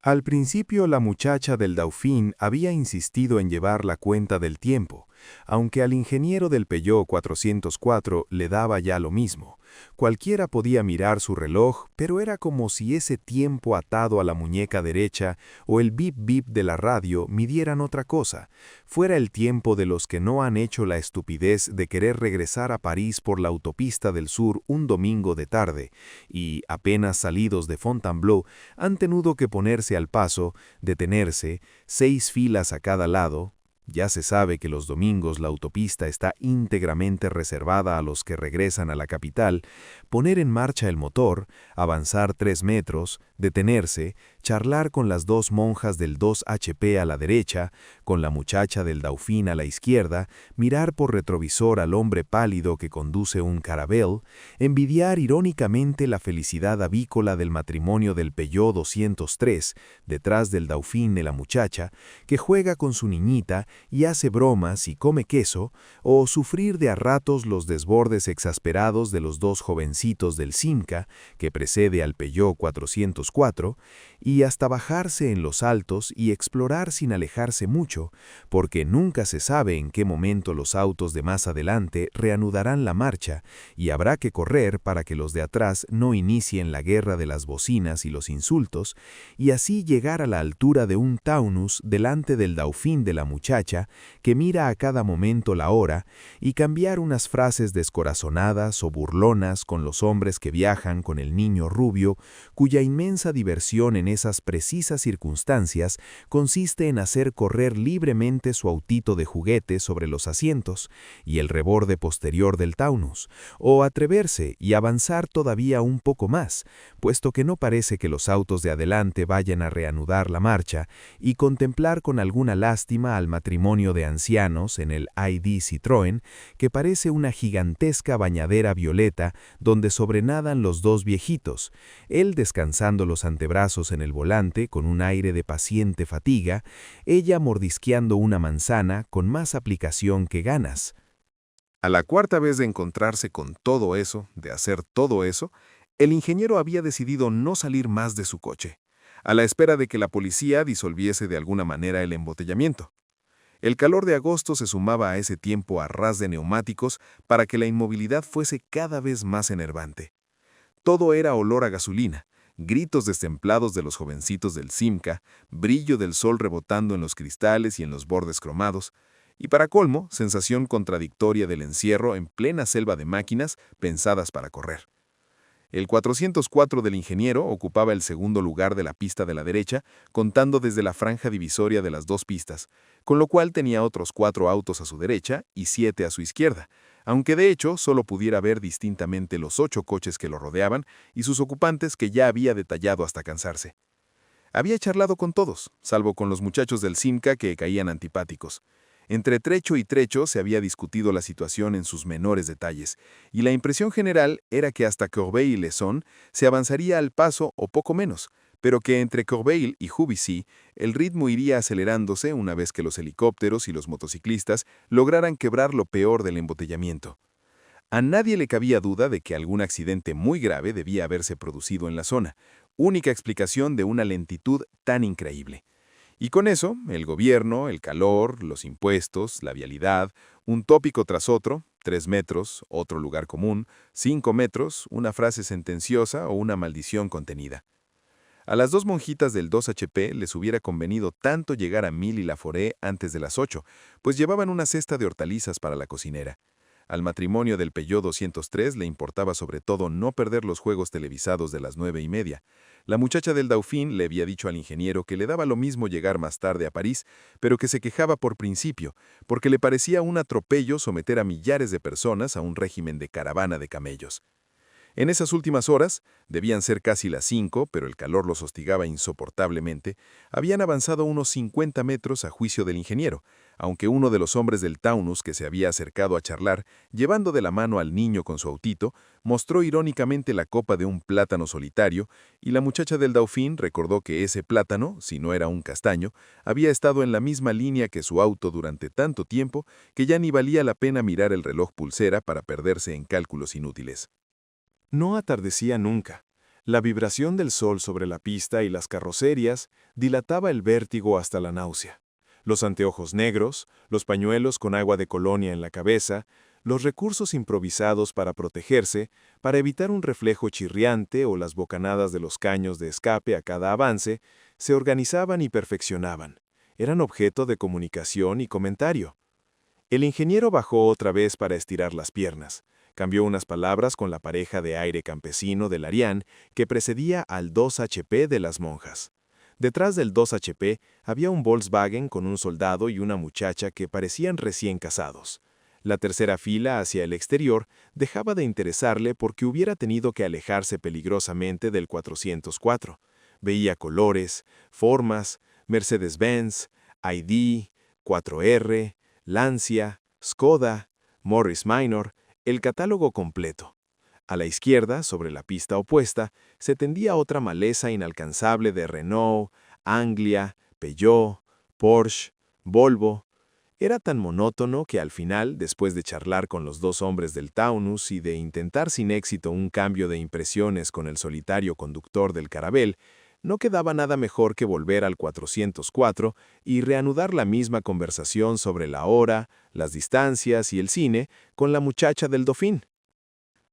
Al principio la muchacha del Dauphin había insistido en llevar la cuenta del tiempo, aunque al ingeniero del Peugeot 404 le daba ya lo mismo. Cualquiera podía mirar su reloj, pero era como si ese tiempo atado a la muñeca derecha o el bip bip de la radio midieran otra cosa. Fuera el tiempo de los que no han hecho la estupidez de querer regresar a París por la autopista del sur un domingo de tarde y, apenas salidos de Fontainebleau, han tenido que ponerse al paso, detenerse, 6 filas a cada lado. Ya se sabe que los domingos la autopista está íntegramente reservada a los que regresan a la capital, poner en marcha el motor, avanzar 3 metros, detenerse, charlar con las 2 monjas del 2HP a la derecha, con la muchacha del Dauphin a la izquierda, mirar por retrovisor al hombre pálido que conduce un Caravelle, envidiar irónicamente la felicidad avícola del matrimonio del Peugeot 203, detrás del Dauphin de la muchacha, que juega con su niñita y hace bromas y come queso, o sufrir de a ratos los desbordes exasperados de los 2 jovencitos del Simca, que precede al Peugeot 404, y hasta bajarse en los altos y explorar sin alejarse mucho, porque nunca se sabe en qué momento los autos de más adelante reanudarán la marcha, y habrá que correr para que los de atrás no inicien la guerra de las bocinas y los insultos, y así llegar a la altura de un Taunus delante del Dauphin de la muchacha, que mira a cada momento la hora, y cambiar unas frases descorazonadas o burlonas con los hombres que viajan con el niño rubio, cuya inmensa diversión en esas precisas circunstancias consiste en hacer correr libremente su autito de juguete sobre los asientos y el reborde posterior del Taunus, o atreverse y avanzar todavía un poco más, puesto que no parece que los autos de adelante vayan a reanudar la marcha, y contemplar con alguna lástima al matrimonio de ancianos en el ID Citroën, que parece una gigantesca bañadera violeta donde sobrenadan los 2 viejitos, él descansando los antebrazos en el volante con un aire de paciente fatiga, ella mordisqueando una manzana con más aplicación que ganas. A la cuarta vez de encontrarse con todo eso, de hacer todo eso, el ingeniero había decidido no salir más de su coche, a la espera de que la policía disolviese de alguna manera el embotellamiento. El calor de agosto se sumaba a ese tiempo a ras de neumáticos para que la inmovilidad fuese cada vez más enervante. Todo era olor a gasolina, gritos destemplados de los jovencitos del Simca, brillo del sol rebotando en los cristales y en los bordes cromados, y para colmo, sensación contradictoria del encierro en plena selva de máquinas pensadas para correr. El 404 del ingeniero ocupaba el segundo lugar de la pista de la derecha, contando desde la franja divisoria de las 2 pistas, con lo cual tenía otros 4 autos a su derecha y 7 a su izquierda, aunque de hecho solo pudiera ver distintamente los 8 coches que lo rodeaban y sus ocupantes que ya había detallado hasta cansarse. Había charlado con todos, salvo con los muchachos del Simca que caían antipáticos. Entre trecho y trecho se había discutido la situación en sus menores detalles, y la impresión general era que hasta Corbeil-Essonnes se avanzaría al paso o poco menos, pero que entre Corbeil y Juvisy el ritmo iría acelerándose una vez que los helicópteros y los motociclistas lograran quebrar lo peor del embotellamiento. A nadie le cabía duda de que algún accidente muy grave debía haberse producido en la zona, única explicación de una lentitud tan increíble. Y con eso, el gobierno, el calor, los impuestos, la vialidad, un tópico tras otro, 3 metros, otro lugar común, 5 metros, una frase sentenciosa o una maldición contenida. A las 2 monjitas del 2HP les hubiera convenido tanto llegar a Mille y la Forêt antes de las 8, pues llevaban una cesta de hortalizas para la cocinera. Al matrimonio del Peugeot 203 le importaba sobre todo no perder los juegos televisados de las 9:30. La muchacha del Dauphin le había dicho al ingeniero que le daba lo mismo llegar más tarde a París, pero que se quejaba por principio, porque le parecía un atropello someter a millares de personas a un régimen de caravana de camellos. En esas últimas horas, debían ser casi las 5, pero el calor los hostigaba insoportablemente, habían avanzado unos 50 metros a juicio del ingeniero, aunque uno de los hombres del Taunus que se había acercado a charlar, llevando de la mano al niño con su autito, mostró irónicamente la copa de un plátano solitario, y la muchacha del Dauphin recordó que ese plátano, si no era un castaño, había estado en la misma línea que su auto durante tanto tiempo que ya ni valía la pena mirar el reloj pulsera para perderse en cálculos inútiles. No atardecía nunca. La vibración del sol sobre la pista y las carrocerías dilataba el vértigo hasta la náusea. Los anteojos negros, los pañuelos con agua de colonia en la cabeza, los recursos improvisados para protegerse, para evitar un reflejo chirriante o las bocanadas de los caños de escape a cada avance, se organizaban y perfeccionaban. Eran objeto de comunicación y comentario. El ingeniero bajó otra vez para estirar las piernas. Cambió unas palabras con la pareja de aire campesino del Ariane que precedía al 2HP de las monjas. Detrás del 2HP había un Volkswagen con un soldado y una muchacha que parecían recién casados. La tercera fila hacia el exterior dejaba de interesarle porque hubiera tenido que alejarse peligrosamente del 404. Veía colores, formas, Mercedes-Benz, ID, 4R, Lancia, Skoda, Morris Minor, el catálogo completo. A la izquierda, sobre la pista opuesta, se tendía otra maleza inalcanzable de Renault, Anglia, Peugeot, Porsche, Volvo. Era tan monótono que al final, después de charlar con los dos hombres del Taunus y de intentar sin éxito un cambio de impresiones con el solitario conductor del Caravelle, no quedaba nada mejor que volver al 404 y reanudar la misma conversación sobre la hora, las distancias y el cine con la muchacha del Dauphin.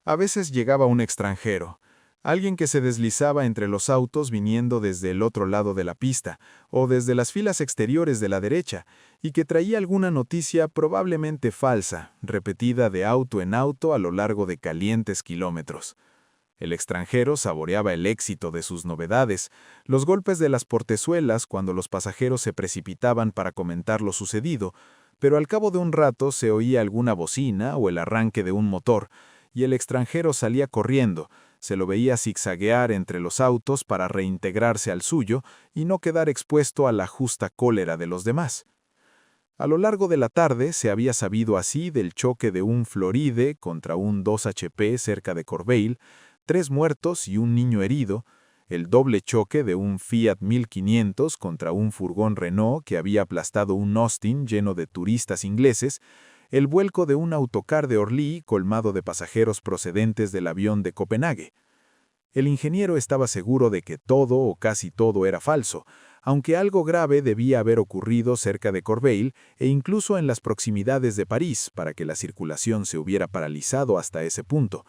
A veces llegaba un extranjero, alguien que se deslizaba entre los autos viniendo desde el otro lado de la pista o desde las filas exteriores de la derecha y que traía alguna noticia probablemente falsa, repetida de auto en auto a lo largo de calientes kilómetros. El extranjero saboreaba el éxito de sus novedades, los golpes de las portezuelas cuando los pasajeros se precipitaban para comentar lo sucedido, pero al cabo de un rato se oía alguna bocina o el arranque de un motor, y el extranjero salía corriendo, se lo veía zigzaguear entre los autos para reintegrarse al suyo y no quedar expuesto a la justa cólera de los demás. A lo largo de la tarde se había sabido así del choque de un Floride contra un 2HP cerca de Corbeil, 3 muertos y un niño herido, el doble choque de un Fiat 1500 contra un furgón Renault que había aplastado un Austin lleno de turistas ingleses, el vuelco de un autocar de Orly colmado de pasajeros procedentes del avión de Copenhague. El ingeniero estaba seguro de que todo o casi todo era falso, aunque algo grave debía haber ocurrido cerca de Corbeil e incluso en las proximidades de París para que la circulación se hubiera paralizado hasta ese punto.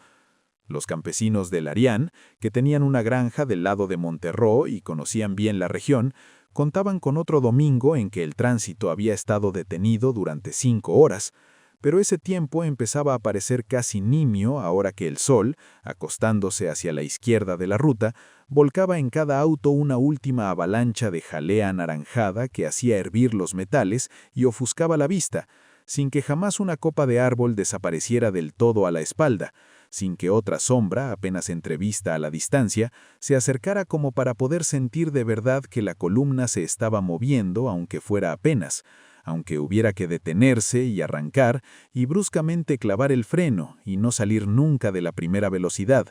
Los campesinos del Ariane, que tenían una granja del lado de Monterreau y conocían bien la región, contaban con otro domingo en que el tránsito había estado detenido durante 5 horas, pero ese tiempo empezaba a parecer casi nimio ahora que el sol, acostándose hacia la izquierda de la ruta, volcaba en cada auto una última avalancha de jalea anaranjada que hacía hervir los metales y ofuscaba la vista, sin que jamás una copa de árbol desapareciera del todo a la espalda, sin que otra sombra, apenas entrevista a la distancia, se acercara como para poder sentir de verdad que la columna se estaba moviendo aunque fuera apenas, aunque hubiera que detenerse y arrancar y bruscamente clavar el freno y no salir nunca de la primera velocidad,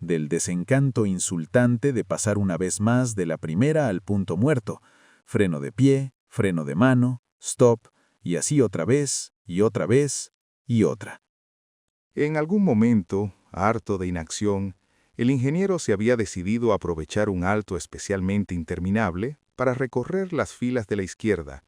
del desencanto insultante de pasar una vez más de la primera al punto muerto, freno de pie, freno de mano, stop, y así otra vez, y otra vez, y otra. En algún momento, harto de inacción, el ingeniero se había decidido a aprovechar un alto especialmente interminable para recorrer las filas de la izquierda,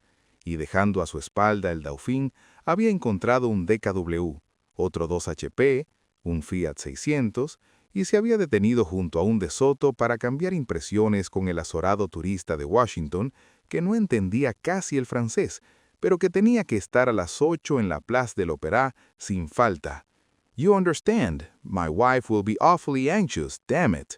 y dejando a su espalda el Dauphin, había encontrado un DKW, otro 2HP, un Fiat 600, y se había detenido junto a un De Soto para cambiar impresiones con el azorado turista de Washington que no entendía casi el francés, pero que tenía que estar a las 8 en la Place de l'Opéra sin falta. You understand, my wife will be awfully anxious, damn it.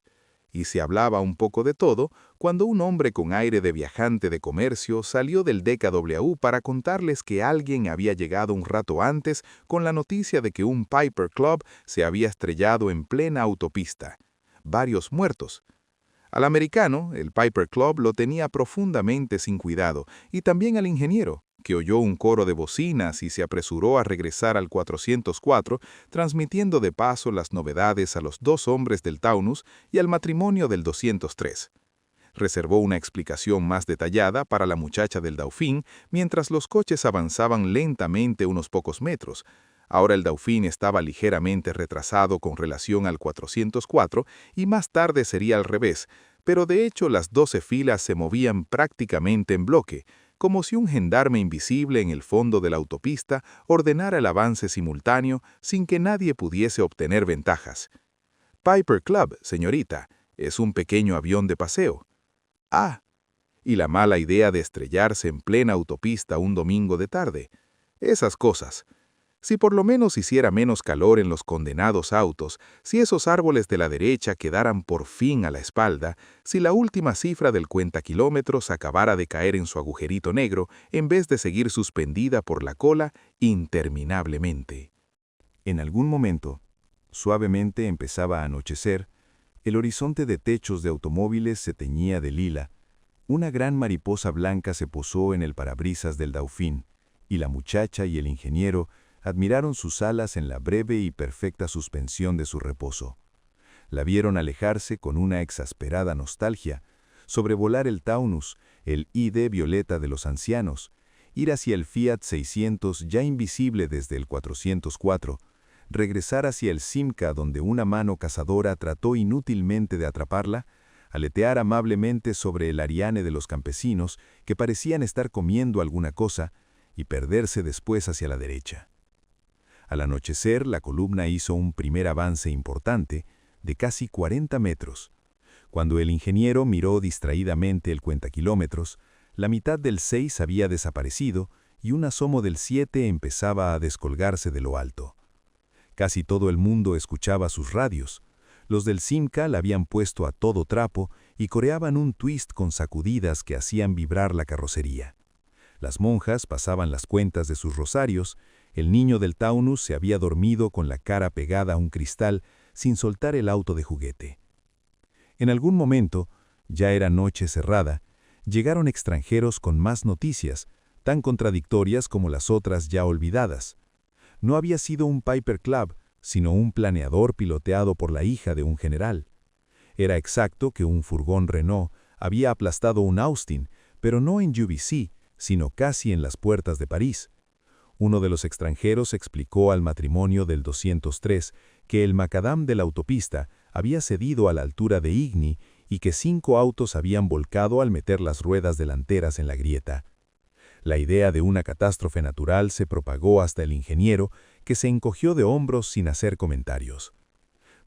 Y se hablaba un poco de todo cuando un hombre con aire de viajante de comercio salió del DKW para contarles que alguien había llegado un rato antes con la noticia de que un Piper Club se había estrellado en plena autopista. Varios muertos. Al americano, el Piper Club lo tenía profundamente sin cuidado, y también al ingeniero, que oyó un coro de bocinas y se apresuró a regresar al 404, transmitiendo de paso las novedades a los dos hombres del Taunus y al matrimonio del 203. Reservó una explicación más detallada para la muchacha del Dauphin mientras los coches avanzaban lentamente unos pocos metros, Ahora el Dauphin estaba ligeramente retrasado con relación al 404 y más tarde sería al revés, pero de hecho las 12 filas se movían prácticamente en bloque, como si un gendarme invisible en el fondo de la autopista ordenara el avance simultáneo sin que nadie pudiese obtener ventajas. Piper Club, señorita, es un pequeño avión de paseo. Ah, y la mala idea de estrellarse en plena autopista un domingo de tarde. Esas cosas. Si por lo menos hiciera menos calor en los condenados autos, si esos árboles de la derecha quedaran por fin a la espalda, si la última cifra del cuentakilómetros acabara de caer en su agujerito negro en vez de seguir suspendida por la cola interminablemente. En algún momento, suavemente empezaba a anochecer, el horizonte de techos de automóviles se teñía de lila, una gran mariposa blanca se posó en el parabrisas del Dauphin, y la muchacha y el ingeniero admiraron sus alas en la breve y perfecta suspensión de su reposo. La vieron alejarse con una exasperada nostalgia, sobrevolar el Taunus, el ID violeta de los ancianos, ir hacia el Fiat 600 ya invisible desde el 404, regresar hacia el Simca donde una mano cazadora trató inútilmente de atraparla, aletear amablemente sobre el Ariane de los campesinos que parecían estar comiendo alguna cosa y perderse después hacia la derecha. Al anochecer, la columna hizo un primer avance importante de casi 40 metros. Cuando el ingeniero miró distraídamente el cuentakilómetros, la mitad del 6 había desaparecido y un asomo del 7 empezaba a descolgarse de lo alto. Casi todo el mundo escuchaba sus radios. Los del Simca la habían puesto a todo trapo y coreaban un twist con sacudidas que hacían vibrar la carrocería. Las monjas pasaban las cuentas de sus rosarios, el niño del Taunus se había dormido con la cara pegada a un cristal sin soltar el auto de juguete. En algún momento, ya era noche cerrada, llegaron extranjeros con más noticias, tan contradictorias como las otras ya olvidadas. No había sido un Piper Club, sino un planeador piloteado por la hija de un general. Era exacto que un furgón Renault había aplastado un Austin, pero no en Juvisy, sino casi en las puertas de París. Uno de los extranjeros explicó al matrimonio del 203 que el macadam de la autopista había cedido a la altura de Igny y que 5 autos habían volcado al meter las ruedas delanteras en la grieta. La idea de una catástrofe natural se propagó hasta el ingeniero, que se encogió de hombros sin hacer comentarios.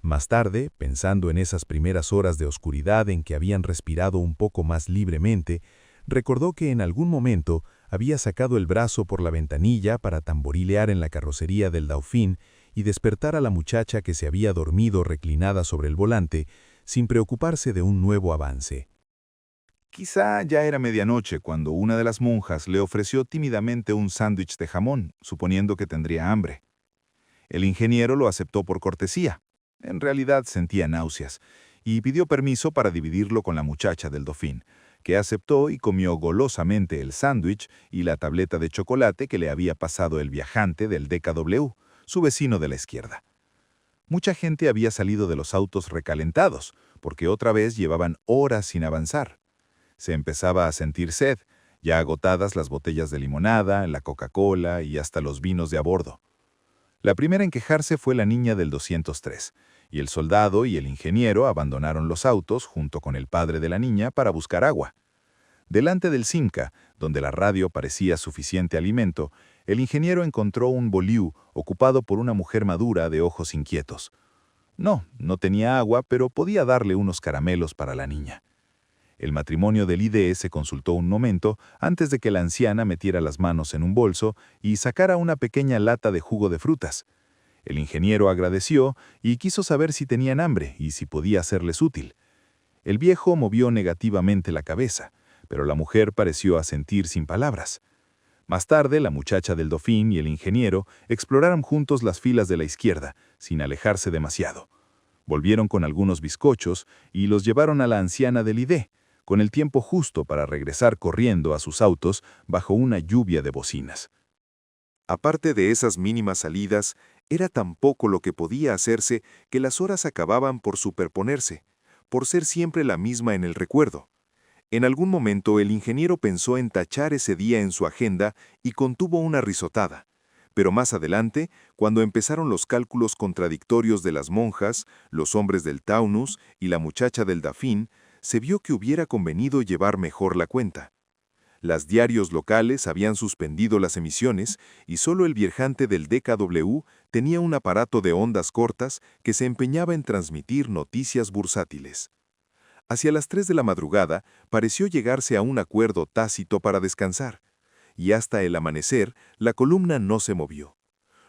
Más tarde, pensando en esas primeras horas de oscuridad en que habían respirado un poco más libremente, recordó que en algún momento había sacado el brazo por la ventanilla para tamborilear en la carrocería del Dauphin y despertar a la muchacha que se había dormido reclinada sobre el volante, sin preocuparse de un nuevo avance. Quizá ya era medianoche cuando una de las monjas le ofreció tímidamente un sándwich de jamón, suponiendo que tendría hambre. El ingeniero lo aceptó por cortesía. En realidad sentía náuseas, y pidió permiso para dividirlo con la muchacha del Dauphin, que aceptó y comió golosamente el sándwich y la tableta de chocolate que le había pasado el viajante del DKW, su vecino de la izquierda. Mucha gente había salido de los autos recalentados, porque otra vez llevaban horas sin avanzar. Se empezaba a sentir sed, ya agotadas las botellas de limonada, la Coca-Cola y hasta los vinos de a bordo. La primera en quejarse fue la niña del 203, y el soldado y el ingeniero abandonaron los autos junto con el padre de la niña para buscar agua. Delante del Simca, donde la radio parecía suficiente alimento, el ingeniero encontró un boliú ocupado por una mujer madura de ojos inquietos. No tenía agua, pero podía darle unos caramelos para la niña. El matrimonio del ID se consultó un momento antes de que la anciana metiera las manos en un bolso y sacara una pequeña lata de jugo de frutas. El ingeniero agradeció y quiso saber si tenían hambre y si podía serles útil. El viejo movió negativamente la cabeza, pero la mujer pareció asentir sin palabras. Más tarde, la muchacha del Dauphin y el ingeniero exploraron juntos las filas de la izquierda, sin alejarse demasiado. Volvieron con algunos bizcochos y los llevaron a la anciana del ID, con el tiempo justo para regresar corriendo a sus autos bajo una lluvia de bocinas. Aparte de esas mínimas salidas, era tan poco lo que podía hacerse que las horas acababan por superponerse, por ser siempre la misma en el recuerdo. En algún momento el ingeniero pensó en tachar ese día en su agenda y contuvo una risotada, Pero más adelante, cuando empezaron los cálculos contradictorios de las monjas, los hombres del Taunus y la muchacha del Dafín, se vio que hubiera convenido llevar mejor la cuenta. Las diarios locales habían suspendido las emisiones y solo el viajante del DKW tenía un aparato de ondas cortas que se empeñaba en transmitir noticias bursátiles. Hacia las 3 de la madrugada pareció llegarse a un acuerdo tácito para descansar, y hasta el amanecer la columna no se movió.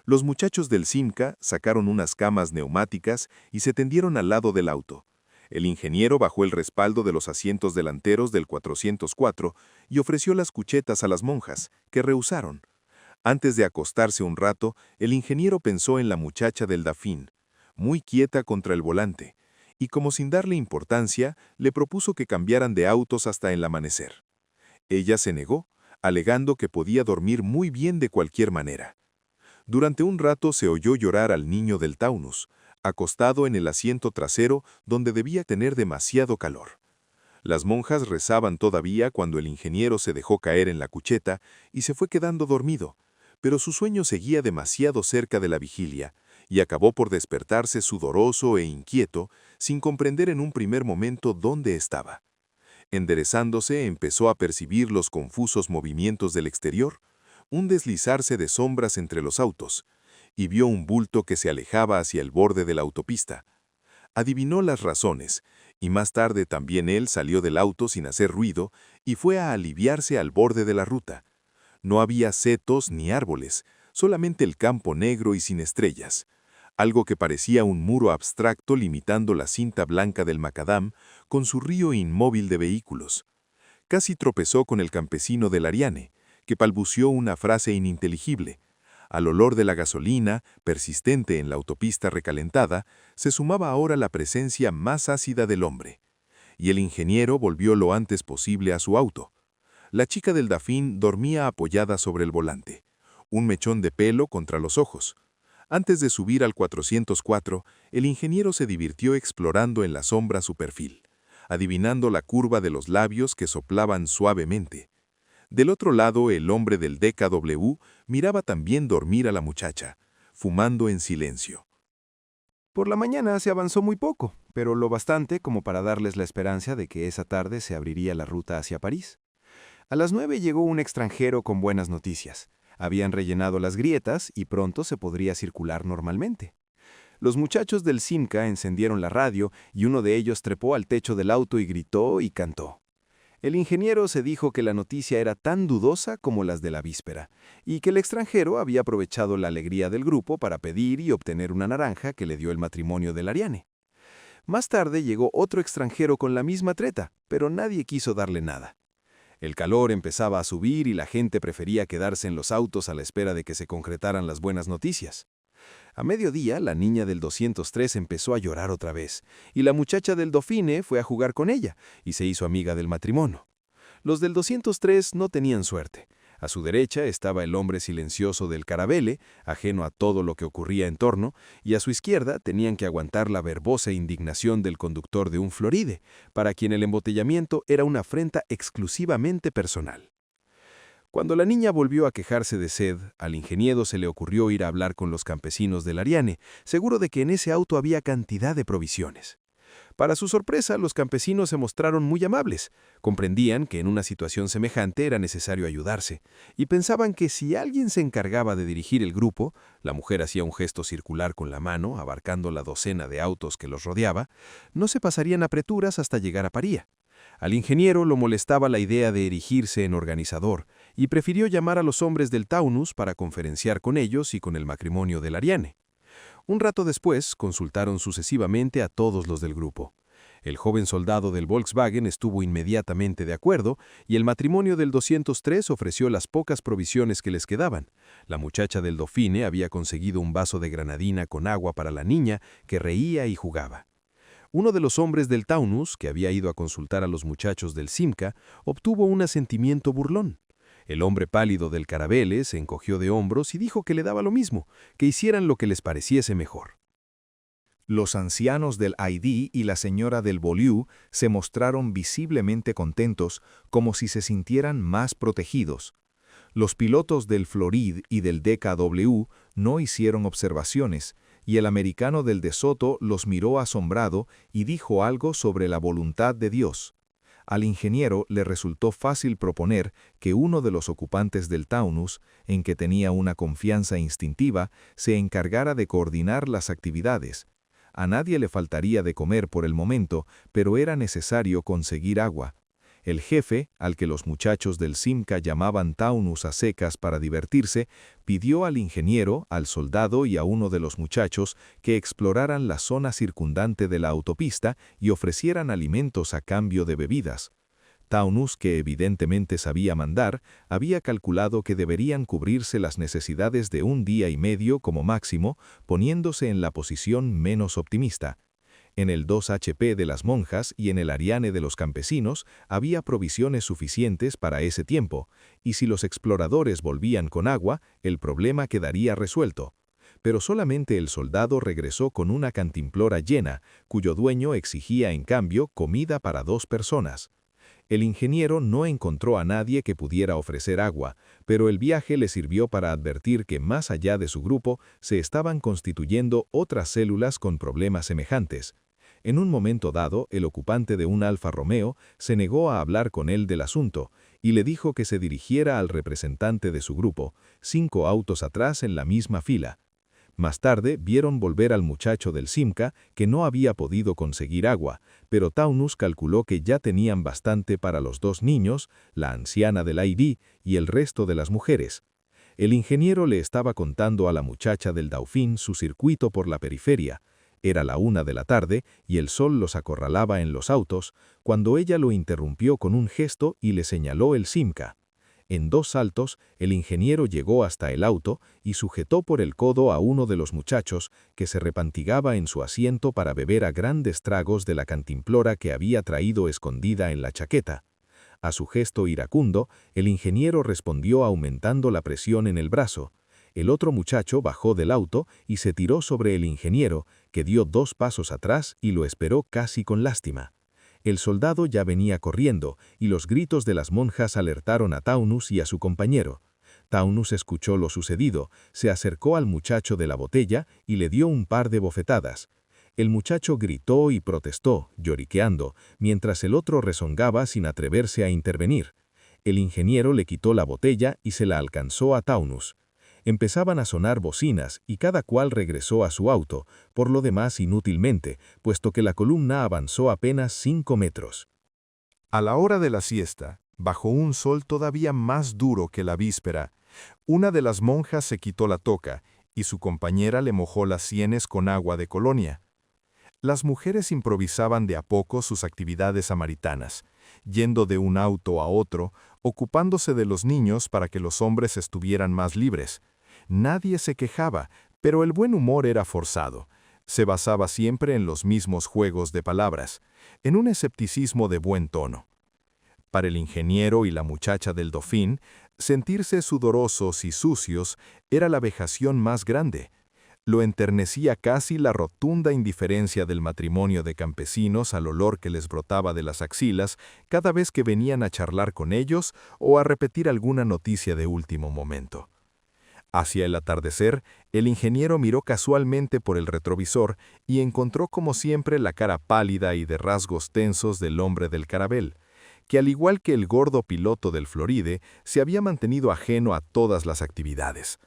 Los muchachos del Simca sacaron unas camas neumáticas y se tendieron al lado del auto. El ingeniero bajó el respaldo de los asientos delanteros del 404 y ofreció las cuchetas a las monjas, que rehusaron. Antes de acostarse un rato, el ingeniero pensó en la muchacha del Dafín, muy quieta contra el volante, y como sin darle importancia, le propuso que cambiaran de autos hasta el amanecer. Ella se negó, alegando que podía dormir muy bien de cualquier manera. Durante un rato se oyó llorar al niño del Taunus, acostado en el asiento trasero donde debía tener demasiado calor. Las monjas rezaban todavía cuando el ingeniero se dejó caer en la cucheta y se fue quedando dormido, pero su sueño seguía demasiado cerca de la vigilia y acabó por despertarse sudoroso e inquieto, sin comprender en un primer momento dónde estaba. Enderezándose, empezó a percibir los confusos movimientos del exterior, un deslizarse de sombras entre los autos, y vio un bulto que se alejaba hacia el borde de la autopista. Adivinó las razones, y más tarde también él salió del auto sin hacer ruido y fue a aliviarse al borde de la ruta. No había setos ni árboles, solamente el campo negro y sin estrellas, algo que parecía un muro abstracto limitando la cinta blanca del macadam con su río inmóvil de vehículos. Casi tropezó con el campesino del Ariane, que balbuceó una frase ininteligible. Al olor de la gasolina, persistente en la autopista recalentada, se sumaba ahora la presencia más ácida del hombre. Y el ingeniero volvió lo antes posible a su auto. La chica del Dafín dormía apoyada sobre el volante, un mechón de pelo contra los ojos. Antes de subir al 404, el ingeniero se divirtió explorando en la sombra su perfil, adivinando la curva de los labios que soplaban suavemente. Del otro lado, el hombre del DKW miraba también dormir a la muchacha, fumando en silencio. Por la mañana se avanzó muy poco, pero lo bastante como para darles la esperanza de que esa tarde se abriría la ruta hacia París. A las 9 llegó un extranjero con buenas noticias. Habían rellenado las grietas y pronto se podría circular normalmente. Los muchachos del Simca encendieron la radio y uno de ellos trepó al techo del auto y gritó y cantó. El ingeniero se dijo que la noticia era tan dudosa como las de la víspera, y que el extranjero había aprovechado la alegría del grupo para pedir y obtener una naranja que le dio el matrimonio del Ariane. Más tarde llegó otro extranjero con la misma treta, pero nadie quiso darle nada. El calor empezaba a subir y la gente prefería quedarse en los autos a la espera de que se concretaran las buenas noticias. A mediodía, la niña del 203 empezó a llorar otra vez, y la muchacha del Dauphine fue a jugar con ella, y se hizo amiga del matrimonio. Los del 203 no tenían suerte. A su derecha estaba el hombre silencioso del Caravelle, ajeno a todo lo que ocurría en torno, y a su izquierda tenían que aguantar la verbosa indignación del conductor de un Floride, para quien el embotellamiento era una afrenta exclusivamente personal. Cuando la niña volvió a quejarse de sed, al ingeniero se le ocurrió ir a hablar con los campesinos del Ariane, seguro de que en ese auto había cantidad de provisiones. Para su sorpresa, los campesinos se mostraron muy amables, comprendían que en una situación semejante era necesario ayudarse, y pensaban que si alguien se encargaba de dirigir el grupo, la mujer hacía un gesto circular con la mano, abarcando la docena de autos que los rodeaba, no se pasarían apreturas hasta llegar a Paría. Al ingeniero lo molestaba la idea de erigirse en organizador, y prefirió llamar a los hombres del Taunus para conferenciar con ellos y con el matrimonio del Ariane. Un rato después, consultaron sucesivamente a todos los del grupo. El joven soldado del Volkswagen estuvo inmediatamente de acuerdo y el matrimonio del 203 ofreció las pocas provisiones que les quedaban. La muchacha del Dauphine había conseguido un vaso de granadina con agua para la niña, que reía y jugaba. Uno de los hombres del Taunus, que había ido a consultar a los muchachos del Simca, obtuvo un asentimiento burlón. El hombre pálido del Caravelle se encogió de hombros y dijo que le daba lo mismo, que hicieran lo que les pareciese mejor. Los ancianos del ID y la señora del Beaulieu se mostraron visiblemente contentos, como si se sintieran más protegidos. Los pilotos del Floride y del DKW no hicieron observaciones, y el americano del De Soto los miró asombrado y dijo algo sobre la voluntad de Dios. Al ingeniero le resultó fácil proponer que uno de los ocupantes del Taunus, en que tenía una confianza instintiva, se encargara de coordinar las actividades. A nadie le faltaría de comer por el momento, pero era necesario conseguir agua. El jefe, al que los muchachos del Simca llamaban Taunus a secas para divertirse, pidió al ingeniero, al soldado y a uno de los muchachos que exploraran la zona circundante de la autopista y ofrecieran alimentos a cambio de bebidas. Taunus, que evidentemente sabía mandar, había calculado que deberían cubrirse las necesidades de un día y medio como máximo, poniéndose en la posición menos optimista. En el 2HP de las monjas y en el Ariane de los campesinos había provisiones suficientes para ese tiempo, y si los exploradores volvían con agua, el problema quedaría resuelto. Pero solamente el soldado regresó con una cantimplora llena, cuyo dueño exigía en cambio comida para 2 personas. El ingeniero no encontró a nadie que pudiera ofrecer agua, pero el viaje le sirvió para advertir que más allá de su grupo se estaban constituyendo otras células con problemas semejantes. En un momento dado, el ocupante de un Alfa Romeo se negó a hablar con él del asunto y le dijo que se dirigiera al representante de su grupo, 5 autos atrás en la misma fila. Más tarde vieron volver al muchacho del Simca que no había podido conseguir agua, pero Taunus calculó que ya tenían bastante para los 2 niños, la anciana del ID y el resto de las mujeres. El ingeniero le estaba contando a la muchacha del Dauphin su circuito por la periferia. Era la 1 de la tarde y el sol los acorralaba en los autos, cuando ella lo interrumpió con un gesto y le señaló el Simca. En 2 saltos, el ingeniero llegó hasta el auto y sujetó por el codo a uno de los muchachos que se repantigaba en su asiento para beber a grandes tragos de la cantimplora que había traído escondida en la chaqueta. A su gesto iracundo, el ingeniero respondió aumentando la presión en el brazo. El otro muchacho bajó del auto y se tiró sobre el ingeniero, que dio 2 pasos atrás y lo esperó casi con lástima. El soldado ya venía corriendo, y los gritos de las monjas alertaron a Taunus y a su compañero. Taunus escuchó lo sucedido, se acercó al muchacho de la botella y le dio un par de bofetadas. El muchacho gritó y protestó, lloriqueando, mientras el otro rezongaba sin atreverse a intervenir. El ingeniero le quitó la botella y se la alcanzó a Taunus. Empezaban a sonar bocinas y cada cual regresó a su auto, por lo demás inútilmente, puesto que la columna avanzó apenas 5 metros. A la hora de la siesta, bajo un sol todavía más duro que la víspera, una de las monjas se quitó la toca y su compañera le mojó las sienes con agua de colonia. Las mujeres improvisaban de a poco sus actividades samaritanas, yendo de un auto a otro, ocupándose de los niños para que los hombres estuvieran más libres. Nadie se quejaba, pero el buen humor era forzado. Se basaba siempre en los mismos juegos de palabras, en un escepticismo de buen tono. Para el ingeniero y la muchacha del Dauphin, sentirse sudorosos y sucios era la vejación más grande. Lo enternecía casi la rotunda indiferencia del matrimonio de campesinos al olor que les brotaba de las axilas cada vez que venían a charlar con ellos o a repetir alguna noticia de último momento. Hacia el atardecer, el ingeniero miró casualmente por el retrovisor y encontró como siempre la cara pálida y de rasgos tensos del hombre del Caravelle, que al igual que el gordo piloto del Floride, se había mantenido ajeno a todas las actividades.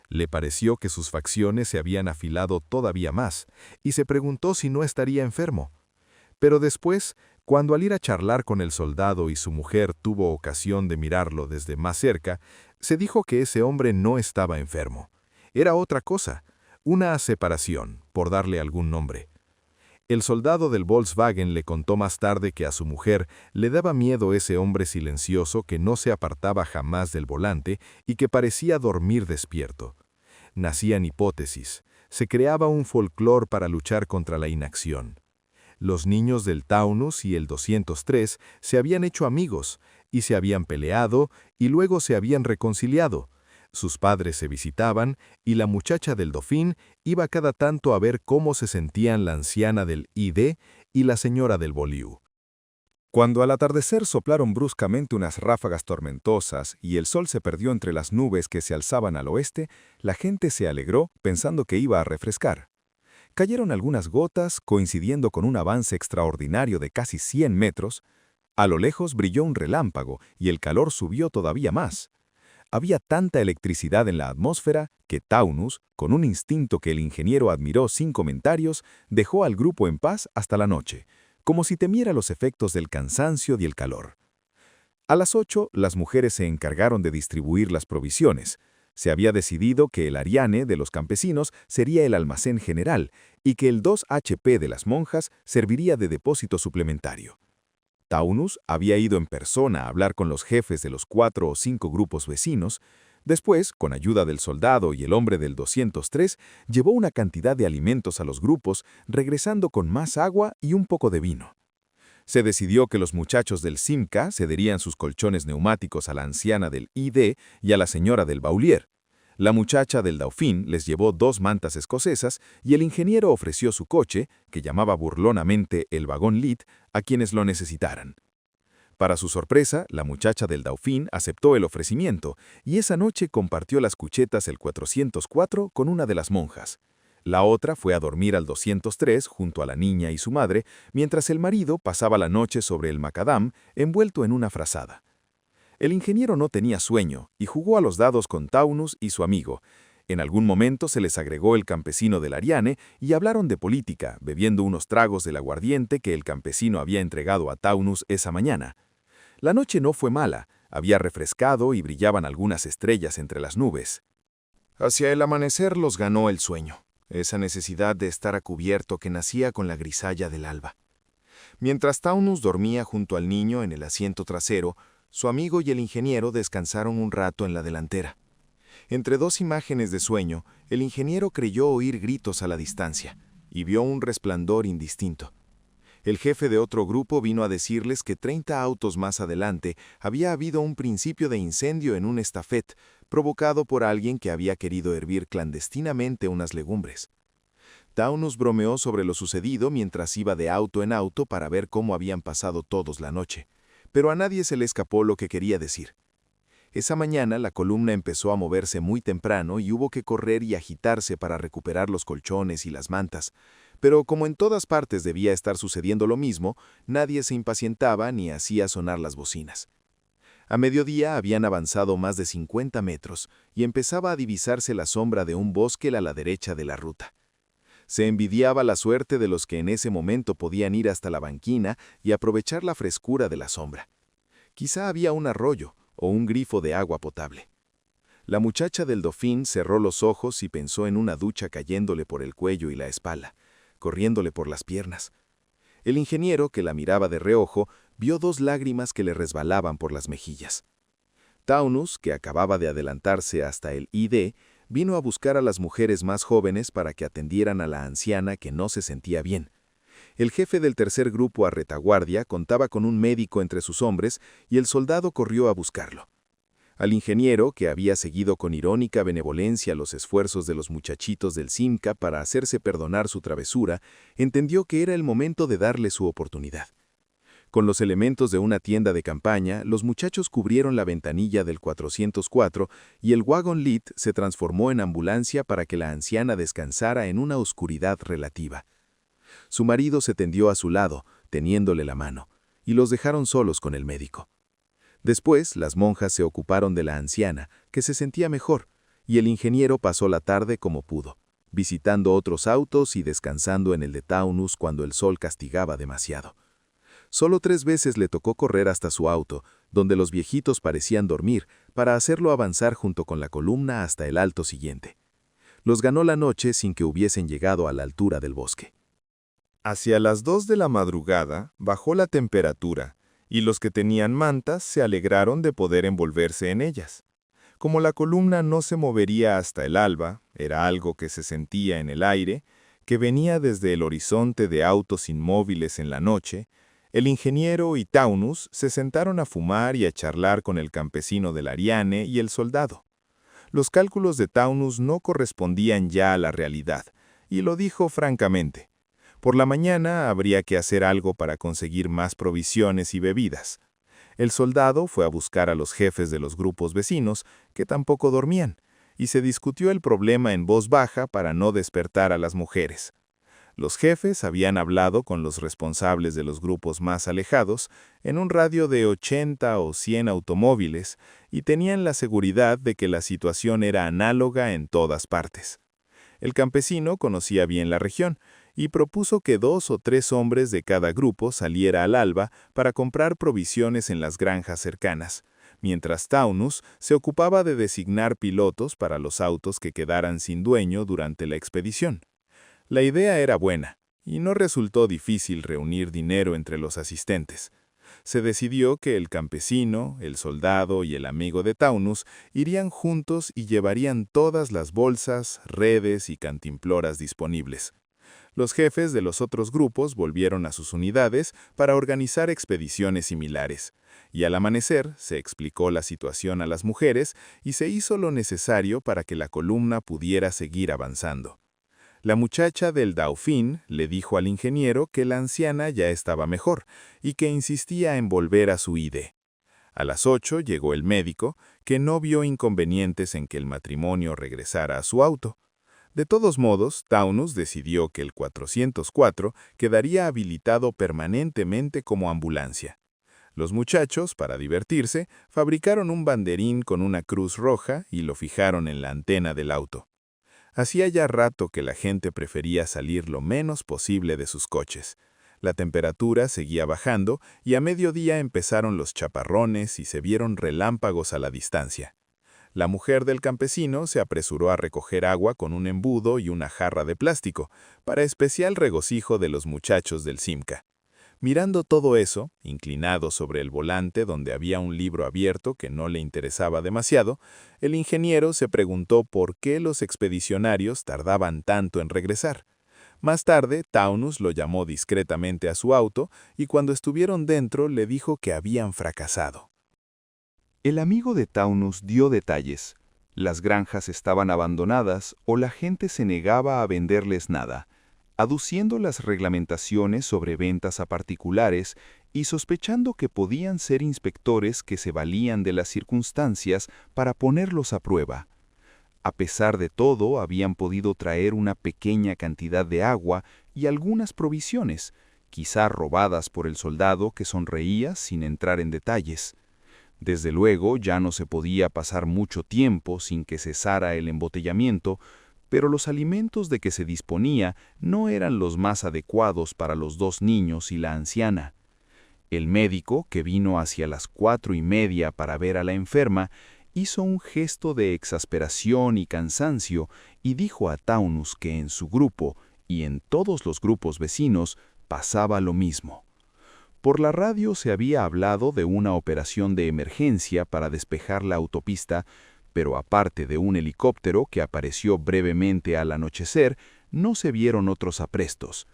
Le pareció que sus facciones se habían afilado todavía más, y se preguntó si no estaría enfermo. Pero después, cuando al ir a charlar con el soldado y su mujer tuvo ocasión de mirarlo desde más cerca, se dijo que ese hombre no estaba enfermo. Era otra cosa, una separación, por darle algún nombre. El soldado del Volkswagen le contó más tarde que a su mujer le daba miedo ese hombre silencioso que no se apartaba jamás del volante y que parecía dormir despierto. Nacían hipótesis, se creaba un folclore para luchar contra la inacción. Los niños del Taunus y el 203 se habían hecho amigos, y se habían peleado, y luego se habían reconciliado. Sus padres se visitaban, y la muchacha del Dauphin iba cada tanto a ver cómo se sentían la anciana del ID y la señora del Beaulieu. Cuando al atardecer soplaron bruscamente unas ráfagas tormentosas y el sol se perdió entre las nubes que se alzaban al oeste, la gente se alegró pensando que iba a refrescar. Cayeron algunas gotas, coincidiendo con un avance extraordinario de casi 100 metros. A lo lejos brilló un relámpago y el calor subió todavía más. Había tanta electricidad en la atmósfera que Taunus, con un instinto que el ingeniero admiró sin comentarios, dejó al grupo en paz hasta la noche, como si temiera los efectos del cansancio y el calor. A las 8, las mujeres se encargaron de distribuir las provisiones. Se había decidido que el Ariane de los campesinos sería el almacén general y que el 2 HP de las monjas serviría de depósito suplementario. Taunus había ido en persona a hablar con los jefes de los 4 o 5 grupos vecinos. Después, con ayuda del soldado y el hombre del 203, llevó una cantidad de alimentos a los grupos, regresando con más agua y un poco de vino. Se decidió que los muchachos del Simca cederían sus colchones neumáticos a la anciana del ID y a la señora del Baulier. La muchacha del Dauphin les llevó 2 mantas escocesas y el ingeniero ofreció su coche, que llamaba burlonamente el vagón Lit, a quienes lo necesitaran. Para su sorpresa, la muchacha del Dauphin aceptó el ofrecimiento y esa noche compartió las cuchetas el 404 con una de las monjas. La otra fue a dormir al 203 junto a la niña y su madre, mientras el marido pasaba la noche sobre el macadam envuelto en una frazada. El ingeniero no tenía sueño y jugó a los dados con Taunus y su amigo. En algún momento se les agregó el campesino del Ariane y hablaron de política, bebiendo unos tragos del aguardiente que el campesino había entregado a Taunus esa mañana. La noche no fue mala, había refrescado y brillaban algunas estrellas entre las nubes. Hacia el amanecer los ganó el sueño, esa necesidad de estar a cubierto que nacía con la grisalla del alba. Mientras Taunus dormía junto al niño en el asiento trasero, su amigo y el ingeniero descansaron un rato en la delantera. Entre 2 imágenes de sueño, el ingeniero creyó oír gritos a la distancia y vio un resplandor indistinto. El jefe de otro grupo vino a decirles que 30 autos más adelante había habido un principio de incendio en un estafet, provocado por alguien que había querido hervir clandestinamente unas legumbres. Taunus bromeó sobre lo sucedido mientras iba de auto en auto para ver cómo habían pasado todos la noche, pero a nadie se le escapó lo que quería decir. Esa mañana la columna empezó a moverse muy temprano y hubo que correr y agitarse para recuperar los colchones y las mantas, pero como en todas partes debía estar sucediendo lo mismo, nadie se impacientaba ni hacía sonar las bocinas. A mediodía habían avanzado más de 50 metros y empezaba a divisarse la sombra de un bosque a la derecha de la ruta. Se envidiaba la suerte de los que en ese momento podían ir hasta la banquina y aprovechar la frescura de la sombra. Quizá había un arroyo o un grifo de agua potable. La muchacha del Dauphin cerró los ojos y pensó en una ducha cayéndole por el cuello y la espalda, corriéndole por las piernas. El ingeniero, que la miraba de reojo, vio 2 lágrimas que le resbalaban por las mejillas. Taunus, que acababa de adelantarse hasta el ID, vino a buscar a las mujeres más jóvenes para que atendieran a la anciana que no se sentía bien. El jefe del tercer grupo a retaguardia contaba con un médico entre sus hombres y el soldado corrió a buscarlo. Al ingeniero, que había seguido con irónica benevolencia los esfuerzos de los muchachitos del Simca para hacerse perdonar su travesura, entendió que era el momento de darle su oportunidad. Con los elementos de una tienda de campaña, los muchachos cubrieron la ventanilla del 404 y el Wagon Lit se transformó en ambulancia para que la anciana descansara en una oscuridad relativa. Su marido se tendió a su lado, teniéndole la mano, y los dejaron solos con el médico. Después, las monjas se ocuparon de la anciana, que se sentía mejor, y el ingeniero pasó la tarde como pudo, visitando otros autos y descansando en el de Taunus cuando el sol castigaba demasiado. Solo 3 veces le tocó correr hasta su auto, donde los viejitos parecían dormir, para hacerlo avanzar junto con la columna hasta el alto siguiente. Los ganó la noche sin que hubiesen llegado a la altura del bosque. Hacia las 2 de la madrugada bajó la temperatura, y los que tenían mantas se alegraron de poder envolverse en ellas. Como la columna no se movería hasta el alba, era algo que se sentía en el aire, que venía desde el horizonte de autos inmóviles en la noche, el ingeniero y Taunus se sentaron a fumar y a charlar con el campesino del Ariane y el soldado. Los cálculos de Taunus no correspondían ya a la realidad, y lo dijo francamente. Por la mañana habría que hacer algo para conseguir más provisiones y bebidas. El soldado fue a buscar a los jefes de los grupos vecinos, que tampoco dormían, y se discutió el problema en voz baja para no despertar a las mujeres. Los jefes habían hablado con los responsables de los grupos más alejados, en un radio de 80 o 100 automóviles, y tenían la seguridad de que la situación era análoga en todas partes. El campesino conocía bien la región, y propuso que 2 o 3 hombres de cada grupo saliera al alba para comprar provisiones en las granjas cercanas, mientras Taunus se ocupaba de designar pilotos para los autos que quedaran sin dueño durante la expedición. La idea era buena, y no resultó difícil reunir dinero entre los asistentes. Se decidió que el campesino, el soldado y el amigo de Taunus irían juntos y llevarían todas las bolsas, redes y cantimploras disponibles. Los jefes de los otros grupos volvieron a sus unidades para organizar expediciones similares, y al amanecer se explicó la situación a las mujeres y se hizo lo necesario para que la columna pudiera seguir avanzando. La muchacha del Dauphin le dijo al ingeniero que la anciana ya estaba mejor y que insistía en volver a su ID. A las 8 llegó el médico, que no vio inconvenientes en que el matrimonio regresara a su auto. De todos modos, Taunus decidió que el 404 quedaría habilitado permanentemente como ambulancia. Los muchachos, para divertirse, fabricaron un banderín con una cruz roja y lo fijaron en la antena del auto. Hacía ya rato que la gente prefería salir lo menos posible de sus coches. La temperatura seguía bajando y a mediodía empezaron los chaparrones y se vieron relámpagos a la distancia. La mujer del campesino se apresuró a recoger agua con un embudo y una jarra de plástico, para especial regocijo de los muchachos del Simca. Mirando todo eso, inclinado sobre el volante donde había un libro abierto que no le interesaba demasiado, el ingeniero se preguntó por qué los expedicionarios tardaban tanto en regresar. Más tarde, Taunus lo llamó discretamente a su auto y cuando estuvieron dentro le dijo que habían fracasado. El amigo de Taunus dio detalles. Las granjas estaban abandonadas o la gente se negaba a venderles nada, aduciendo las reglamentaciones sobre ventas a particulares y sospechando que podían ser inspectores que se valían de las circunstancias para ponerlos a prueba. A pesar de todo, habían podido traer una pequeña cantidad de agua y algunas provisiones, quizá robadas por el soldado que sonreía sin entrar en detalles. Desde luego, ya no se podía pasar mucho tiempo sin que cesara el embotellamiento, pero los alimentos de que se disponía no eran los más adecuados para los 2 niños y la anciana. El médico, que vino hacia las 4:30 para ver a la enferma, hizo un gesto de exasperación y cansancio y dijo a Taunus que en su grupo y en todos los grupos vecinos pasaba lo mismo. Por la radio se había hablado de una operación de emergencia para despejar la autopista, pero aparte de un helicóptero que apareció brevemente al anochecer, no se vieron otros aprestos.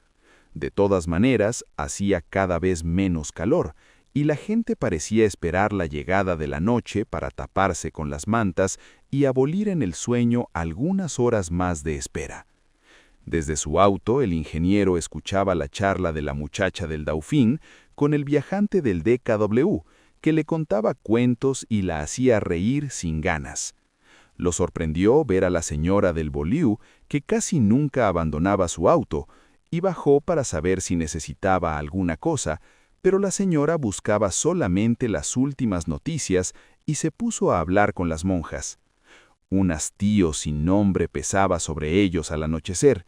De todas maneras, hacía cada vez menos calor, y la gente parecía esperar la llegada de la noche para taparse con las mantas y abolir en el sueño algunas horas más de espera. Desde su auto, el ingeniero escuchaba la charla de la muchacha del Dauphin con el viajante del DKW, que le contaba cuentos y la hacía reír sin ganas. Lo sorprendió ver a la señora del Beaulieu, que casi nunca abandonaba su auto, y bajó para saber si necesitaba alguna cosa, pero la señora buscaba solamente las últimas noticias y se puso a hablar con las monjas. Un hastío sin nombre pesaba sobre ellos al anochecer.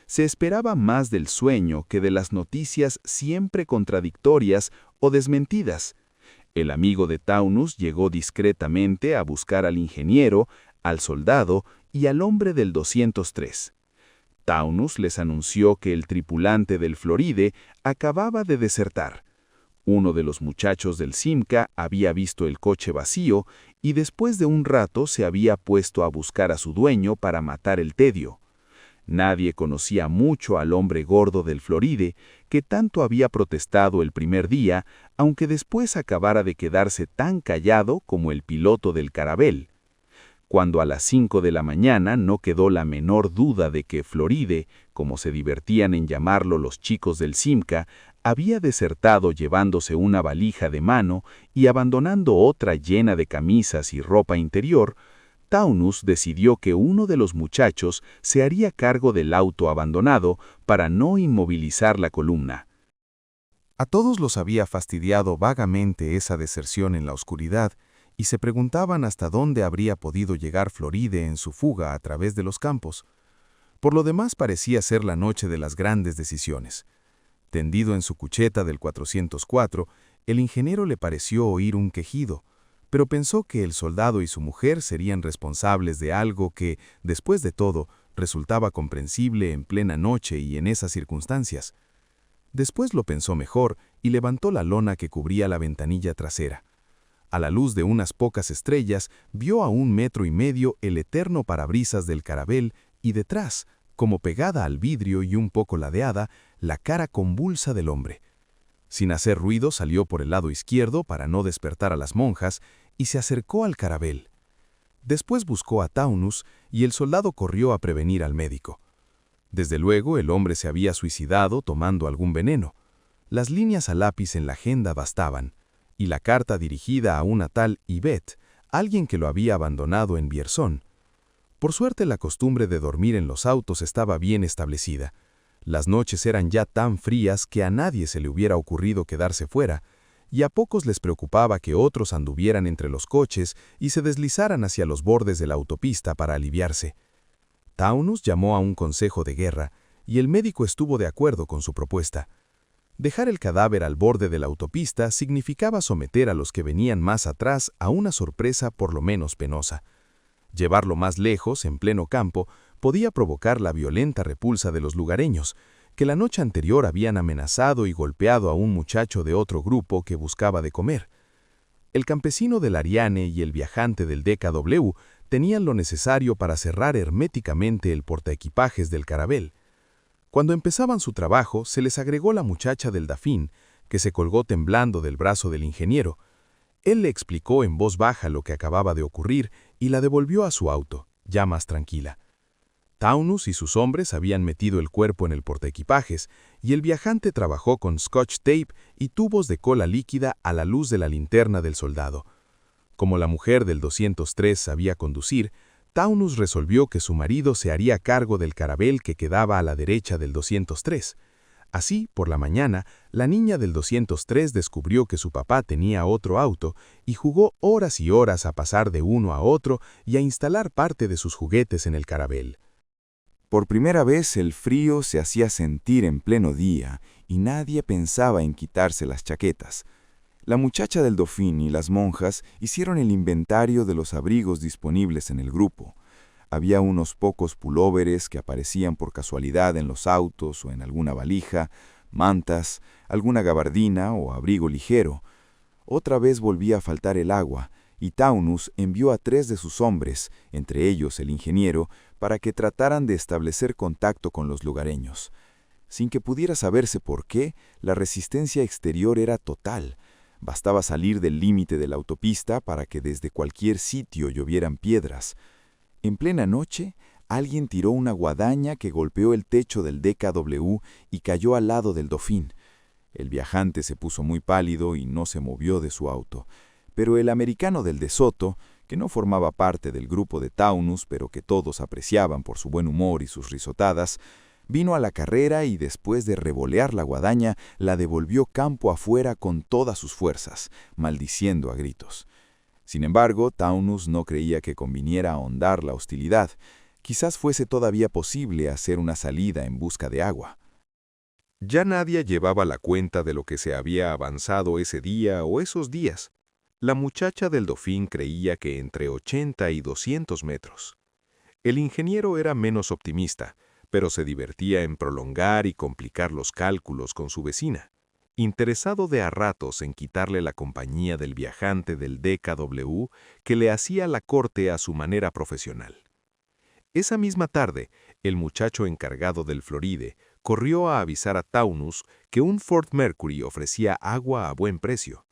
Se esperaba más del sueño que de las noticias siempre contradictorias o desmentidas. El amigo de Taunus llegó discretamente a buscar al ingeniero, al soldado y al hombre del 203. Taunus les anunció que el tripulante del Floride acababa de desertar. Uno de los muchachos del Simca había visto el coche vacío y después de un rato se había puesto a buscar a su dueño para matar el tedio. Nadie conocía mucho al hombre gordo del Floride, que tanto había protestado el primer día, aunque después acabara de quedarse tan callado como el piloto del Caravelle. cuando a las 5 de la mañana no quedó la menor duda de que Floride, como se divertían en llamarlo los chicos del Simca, había desertado llevándose una valija de mano y abandonando otra llena de camisas y ropa interior. Taunus decidió que uno de los muchachos se haría cargo del auto abandonado para no inmovilizar la columna. A todos los había fastidiado vagamente esa deserción en la oscuridad, y se preguntaban hasta dónde habría podido llegar Floride en su fuga a través de los campos. Por lo demás parecía ser la noche de las grandes decisiones. Tendido en su cucheta del 404, el ingeniero le pareció oír un quejido, pero pensó que el soldado y su mujer serían responsables de algo que, después de todo, resultaba comprensible en plena noche y en esas circunstancias. Después lo pensó mejor y levantó la lona que cubría la ventanilla trasera. A la luz de unas pocas estrellas, vio a 1,5 metros el eterno parabrisas del Caravelle y detrás, como pegada al vidrio y un poco ladeada, la cara convulsa del hombre. Sin hacer ruido salió por el lado izquierdo para no despertar a las monjas y se acercó al Caravelle. Después buscó a Taunus y el soldado corrió a prevenir al médico. Desde luego el hombre se había suicidado tomando algún veneno. Las líneas a lápiz en la agenda bastaban, y la carta dirigida a una tal Yvette, alguien que lo había abandonado en Vierzon. Por suerte la costumbre de dormir en los autos estaba bien establecida. Las noches eran ya tan frías que a nadie se le hubiera ocurrido quedarse fuera, y a pocos les preocupaba que otros anduvieran entre los coches y se deslizaran hacia los bordes de la autopista para aliviarse. Taunus llamó a un consejo de guerra, y el médico estuvo de acuerdo con su propuesta. Dejar el cadáver al borde de la autopista significaba someter a los que venían más atrás a una sorpresa por lo menos penosa. Llevarlo más lejos, en pleno campo, podía provocar la violenta repulsa de los lugareños, que la noche anterior habían amenazado y golpeado a un muchacho de otro grupo que buscaba de comer. El campesino del Ariane y el viajante del DKW tenían lo necesario para cerrar herméticamente el portaequipajes del Caravelle. Cuando empezaban su trabajo, se les agregó la muchacha del Dauphin, que se colgó temblando del brazo del ingeniero. Él le explicó en voz baja lo que acababa de ocurrir y la devolvió a su auto, ya más tranquila. Taunus y sus hombres habían metido el cuerpo en el portaequipajes y el viajante trabajó con scotch tape y tubos de cola líquida a la luz de la linterna del soldado. Como la mujer del 203 sabía conducir, Taunus resolvió que su marido se haría cargo del Caravelle que quedaba a la derecha del 203. Así, por la mañana, la niña del 203 descubrió que su papá tenía otro auto y jugó horas y horas a pasar de uno a otro y a instalar parte de sus juguetes en el Caravelle. Por primera vez el frío se hacía sentir en pleno día y nadie pensaba en quitarse las chaquetas. La muchacha del Dauphin y las monjas hicieron el inventario de los abrigos disponibles en el grupo. Había unos pocos pulóveres que aparecían por casualidad en los autos o en alguna valija, mantas, alguna gabardina o abrigo ligero. Otra vez volvía a faltar el agua, y Taunus envió a 3 de sus hombres, entre ellos el ingeniero, para que trataran de establecer contacto con los lugareños. Sin que pudiera saberse por qué, la resistencia exterior era total. Bastaba salir del límite de la autopista para que desde cualquier sitio llovieran piedras. En plena noche, alguien tiró una guadaña que golpeó el techo del DKW y cayó al lado del Dauphin. El viajante se puso muy pálido y no se movió de su auto. Pero el americano del De Soto, que no formaba parte del grupo de Taunus, pero que todos apreciaban por su buen humor y sus risotadas, vino a la carrera y después de revolear la guadaña, la devolvió campo afuera con todas sus fuerzas, maldiciendo a gritos. Sin embargo, Taunus no creía que conviniera ahondar la hostilidad. Quizás fuese todavía posible hacer una salida en busca de agua. Ya nadie llevaba la cuenta de lo que se había avanzado ese día o esos días. La muchacha del Dauphin creía que entre 80 y 200 metros. El ingeniero era menos optimista, pero se divertía en prolongar y complicar los cálculos con su vecina, interesado de a ratos en quitarle la compañía del viajante del DKW que le hacía la corte a su manera profesional. Esa misma tarde, el muchacho encargado del Floride corrió a avisar a Taunus que un Ford Mercury ofrecía agua a buen precio.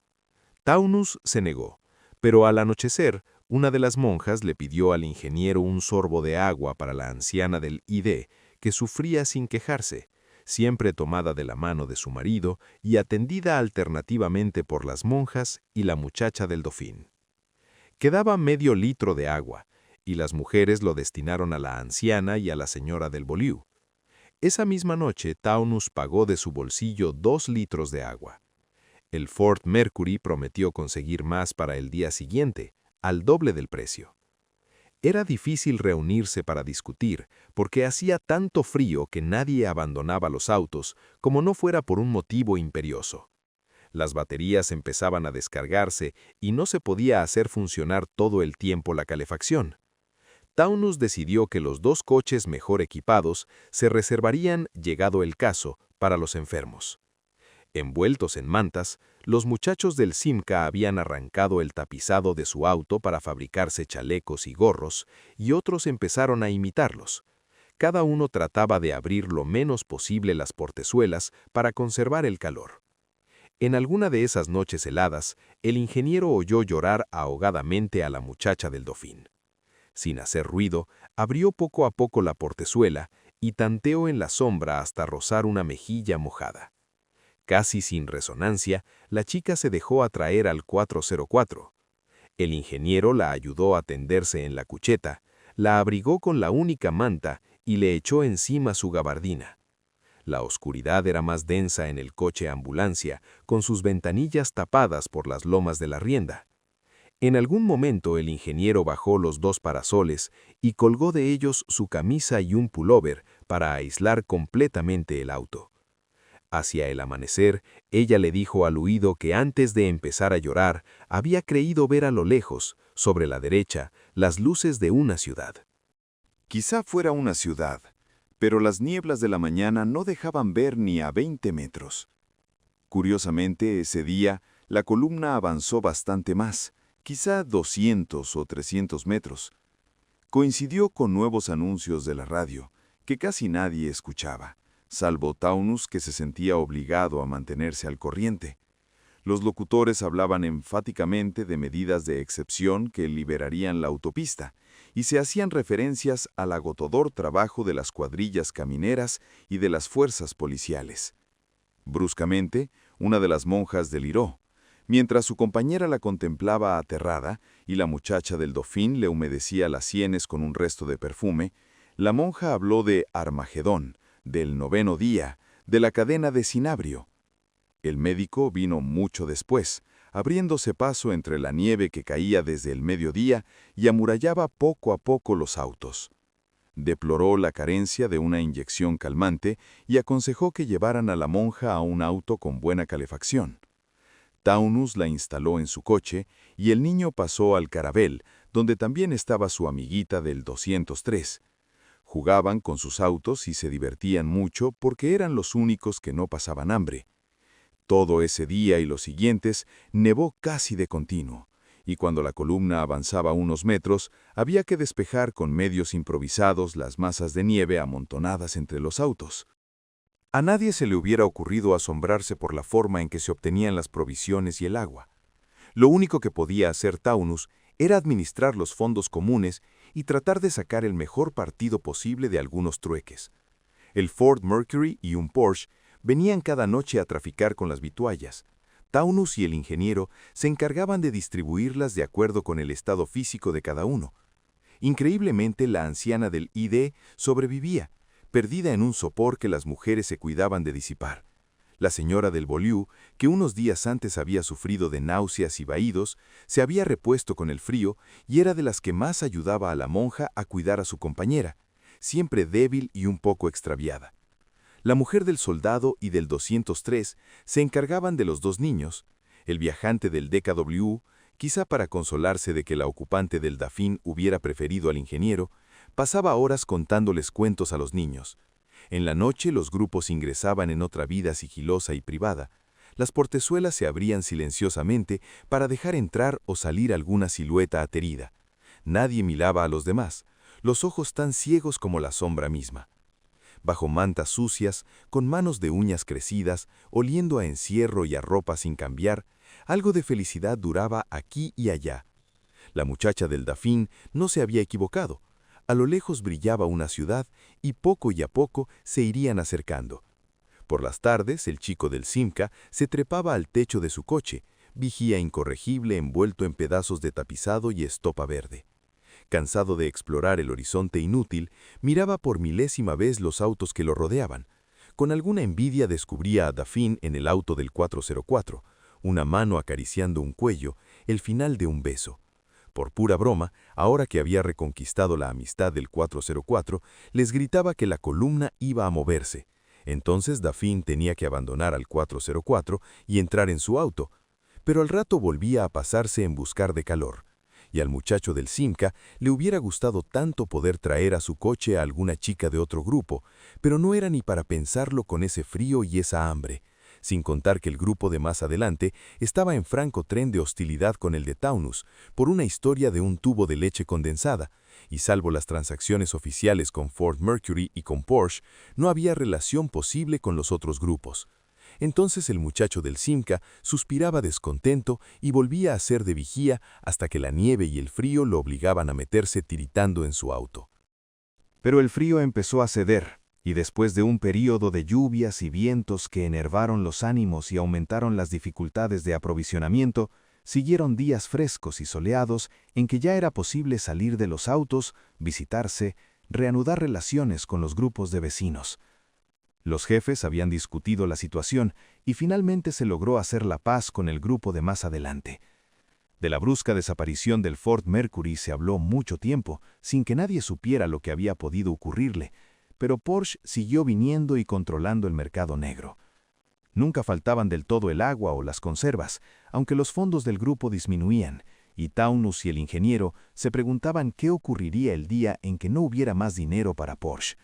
Taunus se negó, pero al anochecer, Una de las monjas le pidió al ingeniero un sorbo de agua para la anciana del ID, que sufría sin quejarse, siempre tomada de la mano de su marido y atendida alternativamente por las monjas y la muchacha del Dauphin. Quedaba medio litro de agua, y las mujeres lo destinaron a la anciana y a la señora del Beaulieu. Esa misma noche, Taunus pagó de su bolsillo 2 litros de agua. El Ford Mercury prometió conseguir más para el día siguiente, al doble del precio. Era difícil reunirse para discutir, porque hacía tanto frío que nadie abandonaba los autos, como no fuera por un motivo imperioso. Las baterías empezaban a descargarse y no se podía hacer funcionar todo el tiempo la calefacción. Taunus decidió que los 2 coches mejor equipados se reservarían, llegado el caso, para los enfermos. Envueltos en mantas, los muchachos del Simca habían arrancado el tapizado de su auto para fabricarse chalecos y gorros, y otros empezaron a imitarlos. Cada uno trataba de abrir lo menos posible las portezuelas para conservar el calor. En alguna de esas noches heladas, el ingeniero oyó llorar ahogadamente a la muchacha del Dauphin. Sin hacer ruido, abrió poco a poco la portezuela y tanteó en la sombra hasta rozar una mejilla mojada. Casi sin resonancia, la chica se dejó atraer al 404. El ingeniero la ayudó a tenderse en la cucheta, la abrigó con la única manta y le echó encima su gabardina. La oscuridad era más densa en el coche ambulancia, con sus ventanillas tapadas por las lomas de la rienda. En algún momento el ingeniero bajó los 2 parasoles y colgó de ellos su camisa y un pullover para aislar completamente el auto. Hacia el amanecer, ella le dijo al oído que antes de empezar a llorar, había creído ver a lo lejos, sobre la derecha, las luces de una ciudad. Quizá fuera una ciudad, pero las nieblas de la mañana no dejaban ver ni a 20 metros. Curiosamente, ese día, la columna avanzó bastante más, quizá 200 o 300 metros. Coincidió con nuevos anuncios de la radio, que casi nadie escuchaba, salvo Taunus, que se sentía obligado a mantenerse al corriente. Los locutores hablaban enfáticamente de medidas de excepción que liberarían la autopista, y se hacían referencias al agotador trabajo de las cuadrillas camineras y de las fuerzas policiales. Bruscamente, una de las monjas deliró. Mientras su compañera la contemplaba aterrada y la muchacha del Dauphin le humedecía las sienes con un resto de perfume, la monja habló de Armagedón, del 9º día, de la cadena de Cinabrio. El médico vino mucho después, abriéndose paso entre la nieve que caía desde el mediodía y amurallaba poco a poco los autos. Deploró la carencia de una inyección calmante y aconsejó que llevaran a la monja a un auto con buena calefacción. Taunus la instaló en su coche y el niño pasó al Caravelle, donde también estaba su amiguita del 203. Jugaban con sus autos y se divertían mucho porque eran los únicos que no pasaban hambre. Todo ese día y los siguientes nevó casi de continuo, y cuando la columna avanzaba unos metros, había que despejar con medios improvisados las masas de nieve amontonadas entre los autos. A nadie se le hubiera ocurrido asombrarse por la forma en que se obtenían las provisiones y el agua. Lo único que podía hacer Taunus era administrar los fondos comunes y tratar de sacar el mejor partido posible de algunos trueques. El Ford Mercury y un Porsche venían cada noche a traficar con las vituallas. Taunus y el ingeniero se encargaban de distribuirlas de acuerdo con el estado físico de cada uno. Increíblemente, la anciana del ID sobrevivía, perdida en un sopor que las mujeres se cuidaban de disipar. La señora del Beaulieu, que unos días antes había sufrido de náuseas y vaídos, se había repuesto con el frío y era de las que más ayudaba a la monja a cuidar a su compañera, siempre débil y un poco extraviada. La mujer del soldado y del 203 se encargaban de los 2 niños. El viajante del DKW, quizá para consolarse de que la ocupante del Dauphin hubiera preferido al ingeniero, pasaba horas contándoles cuentos a los niños. En la noche los grupos ingresaban en otra vida sigilosa y privada. Las portezuelas se abrían silenciosamente para dejar entrar o salir alguna silueta aterida. Nadie miraba a los demás, los ojos tan ciegos como la sombra misma. Bajo mantas sucias, con manos de uñas crecidas, oliendo a encierro y a ropa sin cambiar, algo de felicidad duraba aquí y allá. La muchacha del Dauphin no se había equivocado. A lo lejos brillaba una ciudad y poco y a poco se irían acercando. Por las tardes, el chico del Simca se trepaba al techo de su coche, vigía incorregible envuelto en pedazos de tapizado y estopa verde. Cansado de explorar el horizonte inútil, miraba por milésima vez los autos que lo rodeaban. Con alguna envidia descubría a Dauphin en el auto del 404, una mano acariciando un cuello, el final de un beso. Por pura broma, ahora que había reconquistado la amistad del 404, les gritaba que la columna iba a moverse. Entonces Dauphin tenía que abandonar al 404 y entrar en su auto, pero al rato volvía a pasarse en buscar de calor. Y al muchacho del Simca le hubiera gustado tanto poder traer a su coche a alguna chica de otro grupo, pero no era ni para pensarlo con ese frío y esa hambre, sin contar que el grupo de más adelante estaba en franco tren de hostilidad con el de Taunus, por una historia de un tubo de leche condensada, y salvo las transacciones oficiales con Ford Mercury y con Porsche, no había relación posible con los otros grupos. Entonces el muchacho del Simca suspiraba descontento y volvía a ser de vigía hasta que la nieve y el frío lo obligaban a meterse tiritando en su auto. Pero el frío empezó a ceder, y después de un período de lluvias y vientos que enervaron los ánimos y aumentaron las dificultades de aprovisionamiento, siguieron días frescos y soleados en que ya era posible salir de los autos, visitarse, reanudar relaciones con los grupos de vecinos. Los jefes habían discutido la situación y finalmente se logró hacer la paz con el grupo de más adelante. De la brusca desaparición del Ford Mercury se habló mucho tiempo, sin que nadie supiera lo que había podido ocurrirle, pero Porsche siguió viniendo y controlando el mercado negro. Nunca faltaban del todo el agua o las conservas, aunque los fondos del grupo disminuían, y Taunus y el ingeniero se preguntaban qué ocurriría el día en que no hubiera más dinero para Porsche.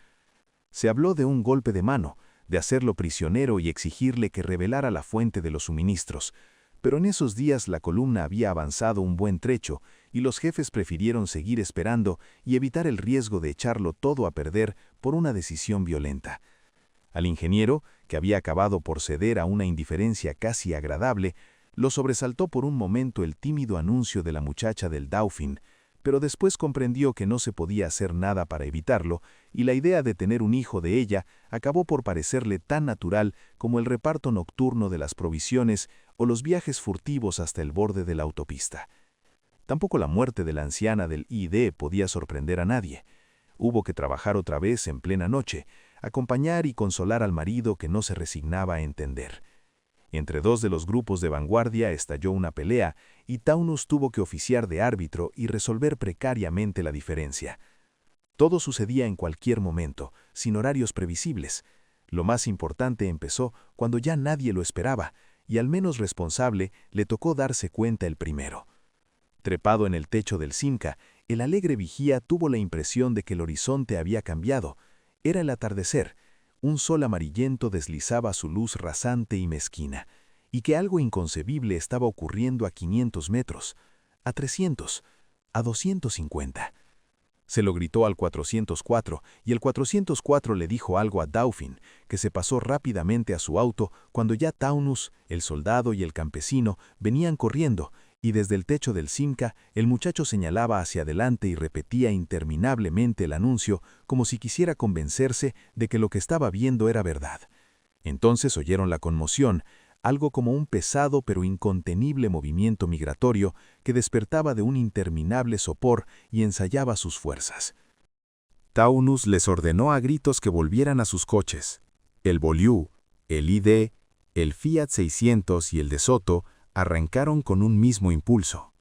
Se habló de un golpe de mano, de hacerlo prisionero y exigirle que revelara la fuente de los suministros, pero en esos días la columna había avanzado un buen trecho y los jefes prefirieron seguir esperando y evitar el riesgo de echarlo todo a perder por una decisión violenta. Al ingeniero, que había acabado por ceder a una indiferencia casi agradable, lo sobresaltó por un momento el tímido anuncio de la muchacha del Dauphin, pero después comprendió que no se podía hacer nada para evitarlo, y la idea de tener un hijo de ella acabó por parecerle tan natural como el reparto nocturno de las provisiones o los viajes furtivos hasta el borde de la autopista. Tampoco la muerte de la anciana del ID podía sorprender a nadie. Hubo que trabajar otra vez en plena noche, acompañar y consolar al marido que no se resignaba a entender. Entre dos de los grupos de vanguardia estalló una pelea y Taunus tuvo que oficiar de árbitro y resolver precariamente la diferencia. Todo sucedía en cualquier momento, sin horarios previsibles. Lo más importante empezó cuando ya nadie lo esperaba, y al menos responsable le tocó darse cuenta el primero. Trepado en el techo del Simca, el alegre vigía tuvo la impresión de que el horizonte había cambiado. Era el atardecer. Un sol amarillento deslizaba su luz rasante y mezquina, y que algo inconcebible estaba ocurriendo a 500 metros, a 300, a 250. Se lo gritó al 404, y el 404 le dijo algo a Dauphin, que se pasó rápidamente a su auto cuando ya Taunus, el soldado y el campesino venían corriendo, y desde el techo del Simca el muchacho señalaba hacia adelante y repetía interminablemente el anuncio como si quisiera convencerse de que lo que estaba viendo era verdad. Entonces oyeron la conmoción, algo como un pesado pero incontenible movimiento migratorio que despertaba de un interminable sopor y ensayaba sus fuerzas. Taunus les ordenó a gritos que volvieran a sus coches. El Beaulieu, el ID, el Fiat 600 y el de Soto arrancaron con un mismo impulso.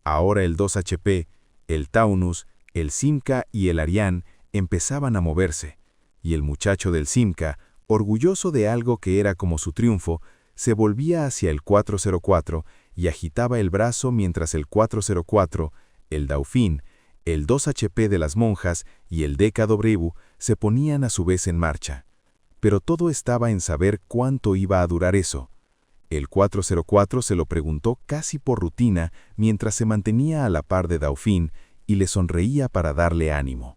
Ahora el 2HP, el Taunus, el Simca y el Ariane empezaban a moverse, y el muchacho del Simca, orgulloso de algo que era como su triunfo, se volvía hacia el 404 y agitaba el brazo mientras el 404, el Dauphin, el 2HP de las monjas y el DKW se ponían a su vez en marcha. Pero todo estaba en saber cuánto iba a durar eso. El 404 se lo preguntó casi por rutina mientras se mantenía a la par de Dauphin y le sonreía para darle ánimo.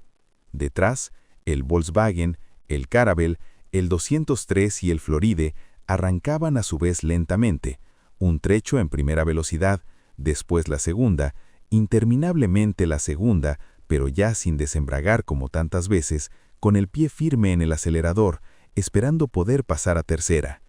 Detrás, el Volkswagen, el Caravelle, el 203 y el Floride arrancaban a su vez lentamente, un trecho en primera velocidad, después la segunda, interminablemente la segunda, pero ya sin desembragar como tantas veces, con el pie firme en el acelerador, esperando poder pasar a tercera.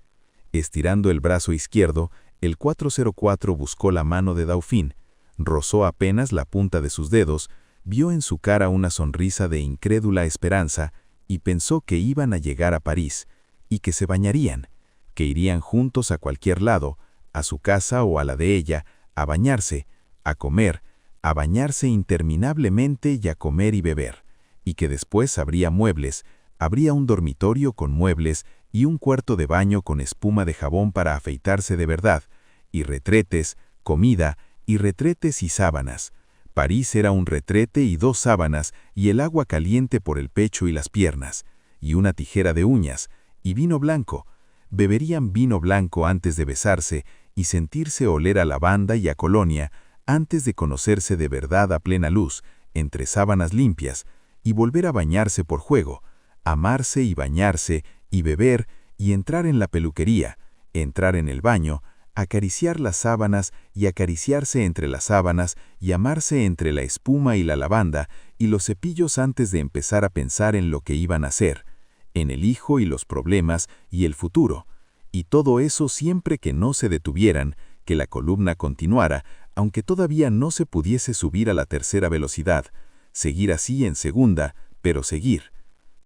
Estirando el brazo izquierdo, el 404 buscó la mano de Dauphin, rozó apenas la punta de sus dedos, vio en su cara una sonrisa de incrédula esperanza y pensó que iban a llegar a París, y que se bañarían, que irían juntos a cualquier lado, a su casa o a la de ella, a bañarse, a comer, a bañarse interminablemente y a comer y beber, y que después habría muebles, habría un dormitorio con muebles y un cuarto de baño con espuma de jabón para afeitarse de verdad, y retretes, comida, y retretes y sábanas. París era un retrete y 2 sábanas, y el agua caliente por el pecho y las piernas, y una tijera de uñas, y vino blanco. Beberían vino blanco antes de besarse y sentirse oler a lavanda y a colonia, antes de conocerse de verdad a plena luz, entre sábanas limpias, y volver a bañarse por juego, amarse y bañarse, y beber, y entrar en la peluquería, entrar en el baño, acariciar las sábanas y acariciarse entre las sábanas y amarse entre la espuma y la lavanda y los cepillos antes de empezar a pensar en lo que iban a hacer, en el hijo y los problemas y el futuro, y todo eso siempre que no se detuvieran, que la columna continuara, aunque todavía no se pudiese subir a la tercera velocidad, seguir así en segunda, pero seguir.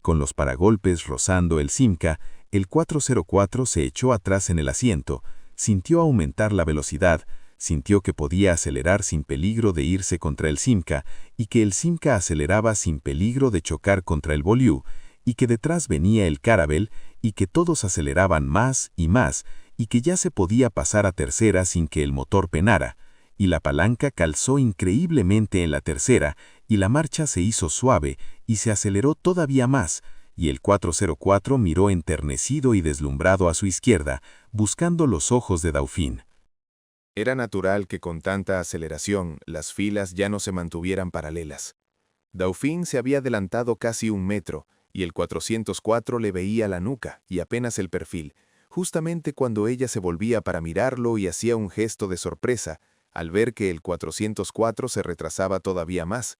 Con los paragolpes rozando el Simca, el 404 se echó atrás en el asiento, sintió aumentar la velocidad, sintió que podía acelerar sin peligro de irse contra el Simca y que el Simca aceleraba sin peligro de chocar contra el Beaulieu, y que detrás venía el Caravelle y que todos aceleraban más y que ya se podía pasar a tercera sin que el motor penara, y la palanca calzó increíblemente en la tercera y la marcha se hizo suave y se aceleró todavía más, y el 404 miró enternecido y deslumbrado a su izquierda, buscando los ojos de Dauphin. Era natural que con tanta aceleración las filas ya no se mantuvieran paralelas. Dauphin se había adelantado casi 1 metro, y el 404 le veía la nuca y apenas el perfil, justamente cuando ella se volvía para mirarlo y hacía un gesto de sorpresa, al ver que el 404 se retrasaba todavía más.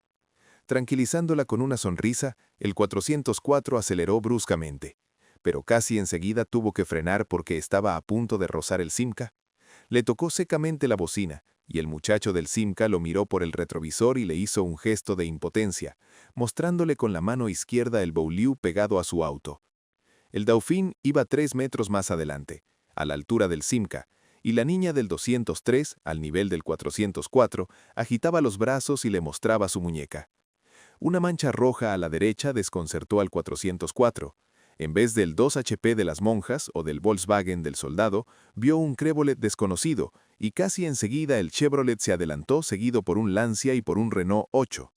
Tranquilizándola con una sonrisa, el 404 aceleró bruscamente, pero casi enseguida tuvo que frenar porque estaba a punto de rozar el Simca. Le tocó secamente la bocina, y el muchacho del Simca lo miró por el retrovisor y le hizo un gesto de impotencia, mostrándole con la mano izquierda el Beaulieu pegado a su auto. El Dauphin iba 3 metros más adelante, a la altura del Simca, y la niña del 203, al nivel del 404, agitaba los brazos y le mostraba su muñeca. Una mancha roja a la derecha desconcertó al 404. En vez del 2 HP de las monjas o del Volkswagen del soldado, vio un Chevrolet desconocido, y casi enseguida el Chevrolet se adelantó seguido por un Lancia y por un Renault 8.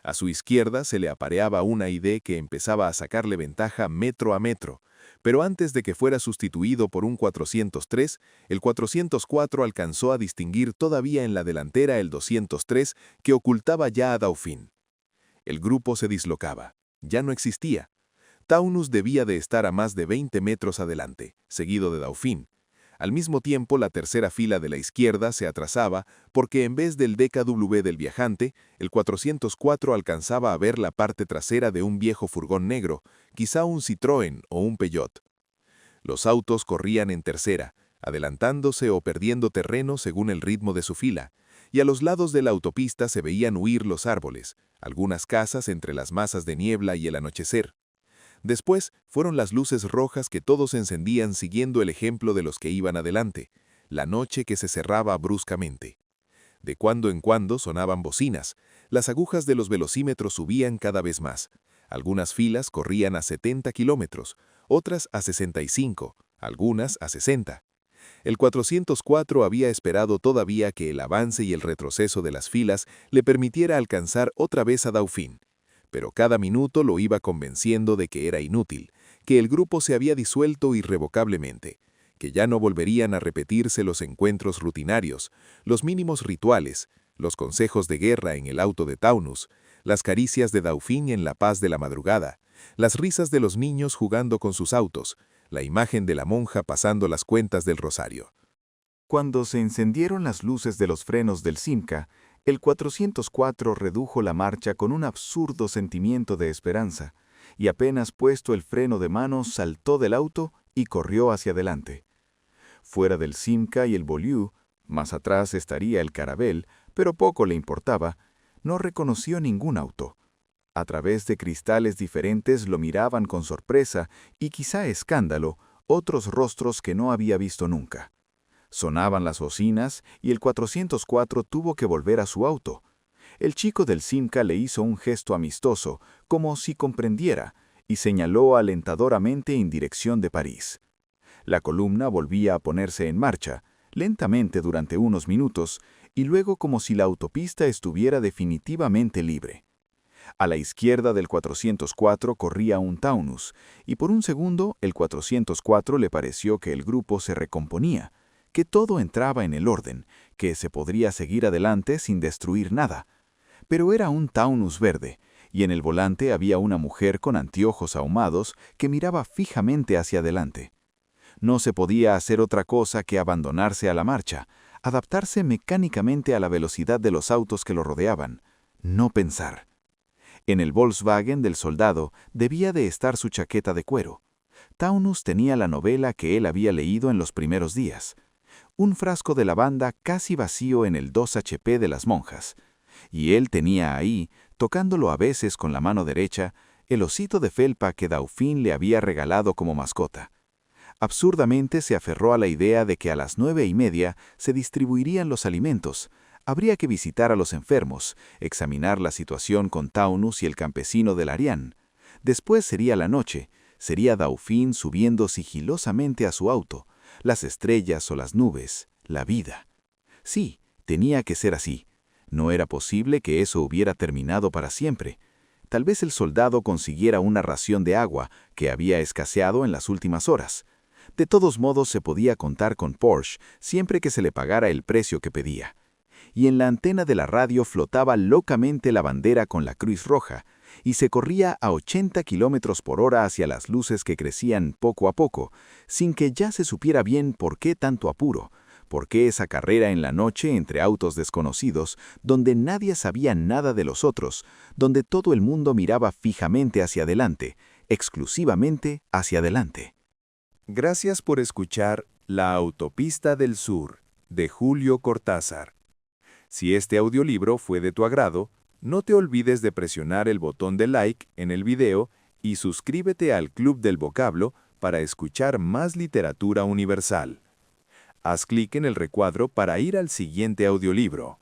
A su izquierda se le apareaba una ID que empezaba a sacarle ventaja metro a metro, pero antes de que fuera sustituido por un 403, el 404 alcanzó a distinguir todavía en la delantera el 203 que ocultaba ya a Dauphin. El grupo se dislocaba. Ya no existía. Taunus debía de estar a más de 20 metros adelante, seguido de Dauphin. Al mismo tiempo, la tercera fila de la izquierda se atrasaba porque en vez del DKW del viajante, el 404 alcanzaba a ver la parte trasera de un viejo furgón negro, quizá un Citroën o un Peugeot. Los autos corrían en tercera, adelantándose o perdiendo terreno según el ritmo de su fila, y a los lados de la autopista se veían huir los árboles, algunas casas entre las masas de niebla y el anochecer. Después fueron las luces rojas que todos encendían siguiendo el ejemplo de los que iban adelante, la noche que se cerraba bruscamente. De cuando en cuando sonaban bocinas, las agujas de los velocímetros subían cada vez más. Algunas filas corrían a 70 kilómetros, otras a 65, algunas a 60. El 404 había esperado todavía que el avance y el retroceso de las filas le permitiera alcanzar otra vez a Dauphin. Pero cada minuto lo iba convenciendo de que era inútil, que el grupo se había disuelto irrevocablemente, que ya no volverían a repetirse los encuentros rutinarios, los mínimos rituales, los consejos de guerra en el auto de Taunus, las caricias de Dauphin en la paz de la madrugada, las risas de los niños jugando con sus autos, la imagen de la monja pasando las cuentas del rosario. Cuando se encendieron las luces de los frenos del Simca, El 404 redujo la marcha con un absurdo sentimiento de esperanza, y apenas puesto el freno de mano saltó del auto y corrió hacia adelante. Fuera del Simca y el Beaulieu, más atrás estaría el Caravelle, pero poco le importaba, no reconoció ningún auto. A través de cristales diferentes lo miraban con sorpresa y quizá escándalo otros rostros que no había visto nunca. Sonaban las bocinas y el 404 tuvo que volver a su auto. El chico del Simca le hizo un gesto amistoso, como si comprendiera, y señaló alentadoramente en dirección de París. La columna volvía a ponerse en marcha, lentamente durante unos minutos, y luego como si la autopista estuviera definitivamente libre. A la izquierda del 404 corría un Taunus, y por un segundo el 404 le pareció que el grupo se recomponía, que todo entraba en el orden, que se podría seguir adelante sin destruir nada. Pero era un Taunus verde, y en el volante había una mujer con anteojos ahumados que miraba fijamente hacia adelante. No se podía hacer otra cosa que abandonarse a la marcha, adaptarse mecánicamente a la velocidad de los autos que lo rodeaban, no pensar. En el Volkswagen del soldado debía de estar su chaqueta de cuero. Taunus tenía la novela que él había leído en los primeros días. Un frasco de lavanda casi vacío en el 2HP de las monjas. Y él tenía ahí, tocándolo a veces con la mano derecha, el osito de felpa que Dauphin le había regalado como mascota. Absurdamente se aferró a la idea de que a las 9:30 se distribuirían los alimentos. Habría que visitar a los enfermos, examinar la situación con Taunus y el campesino del Arián. Después sería la noche, sería Dauphin subiendo sigilosamente a su auto, las estrellas o las nubes, la vida. Sí, tenía que ser así. No era posible que eso hubiera terminado para siempre. Tal vez el soldado consiguiera una ración de agua que había escaseado en las últimas horas. De todos modos se podía contar con Porsche siempre que se le pagara el precio que pedía. Y en la antena de la radio flotaba locamente la bandera con la Cruz Roja, y se corría a 80 km/h hacia las luces que crecían poco a poco, sin que ya se supiera bien por qué tanto apuro, por qué esa carrera en la noche entre autos desconocidos, donde nadie sabía nada de los otros, donde todo el mundo miraba fijamente hacia adelante, exclusivamente hacia adelante. Gracias por escuchar La Autopista del Sur, de Julio Cortázar. Si este audiolibro fue de tu agrado, no te olvides de presionar el botón de like en el video y suscríbete al Club del Vocablo para escuchar más literatura universal. Haz clic en el recuadro para ir al siguiente audiolibro.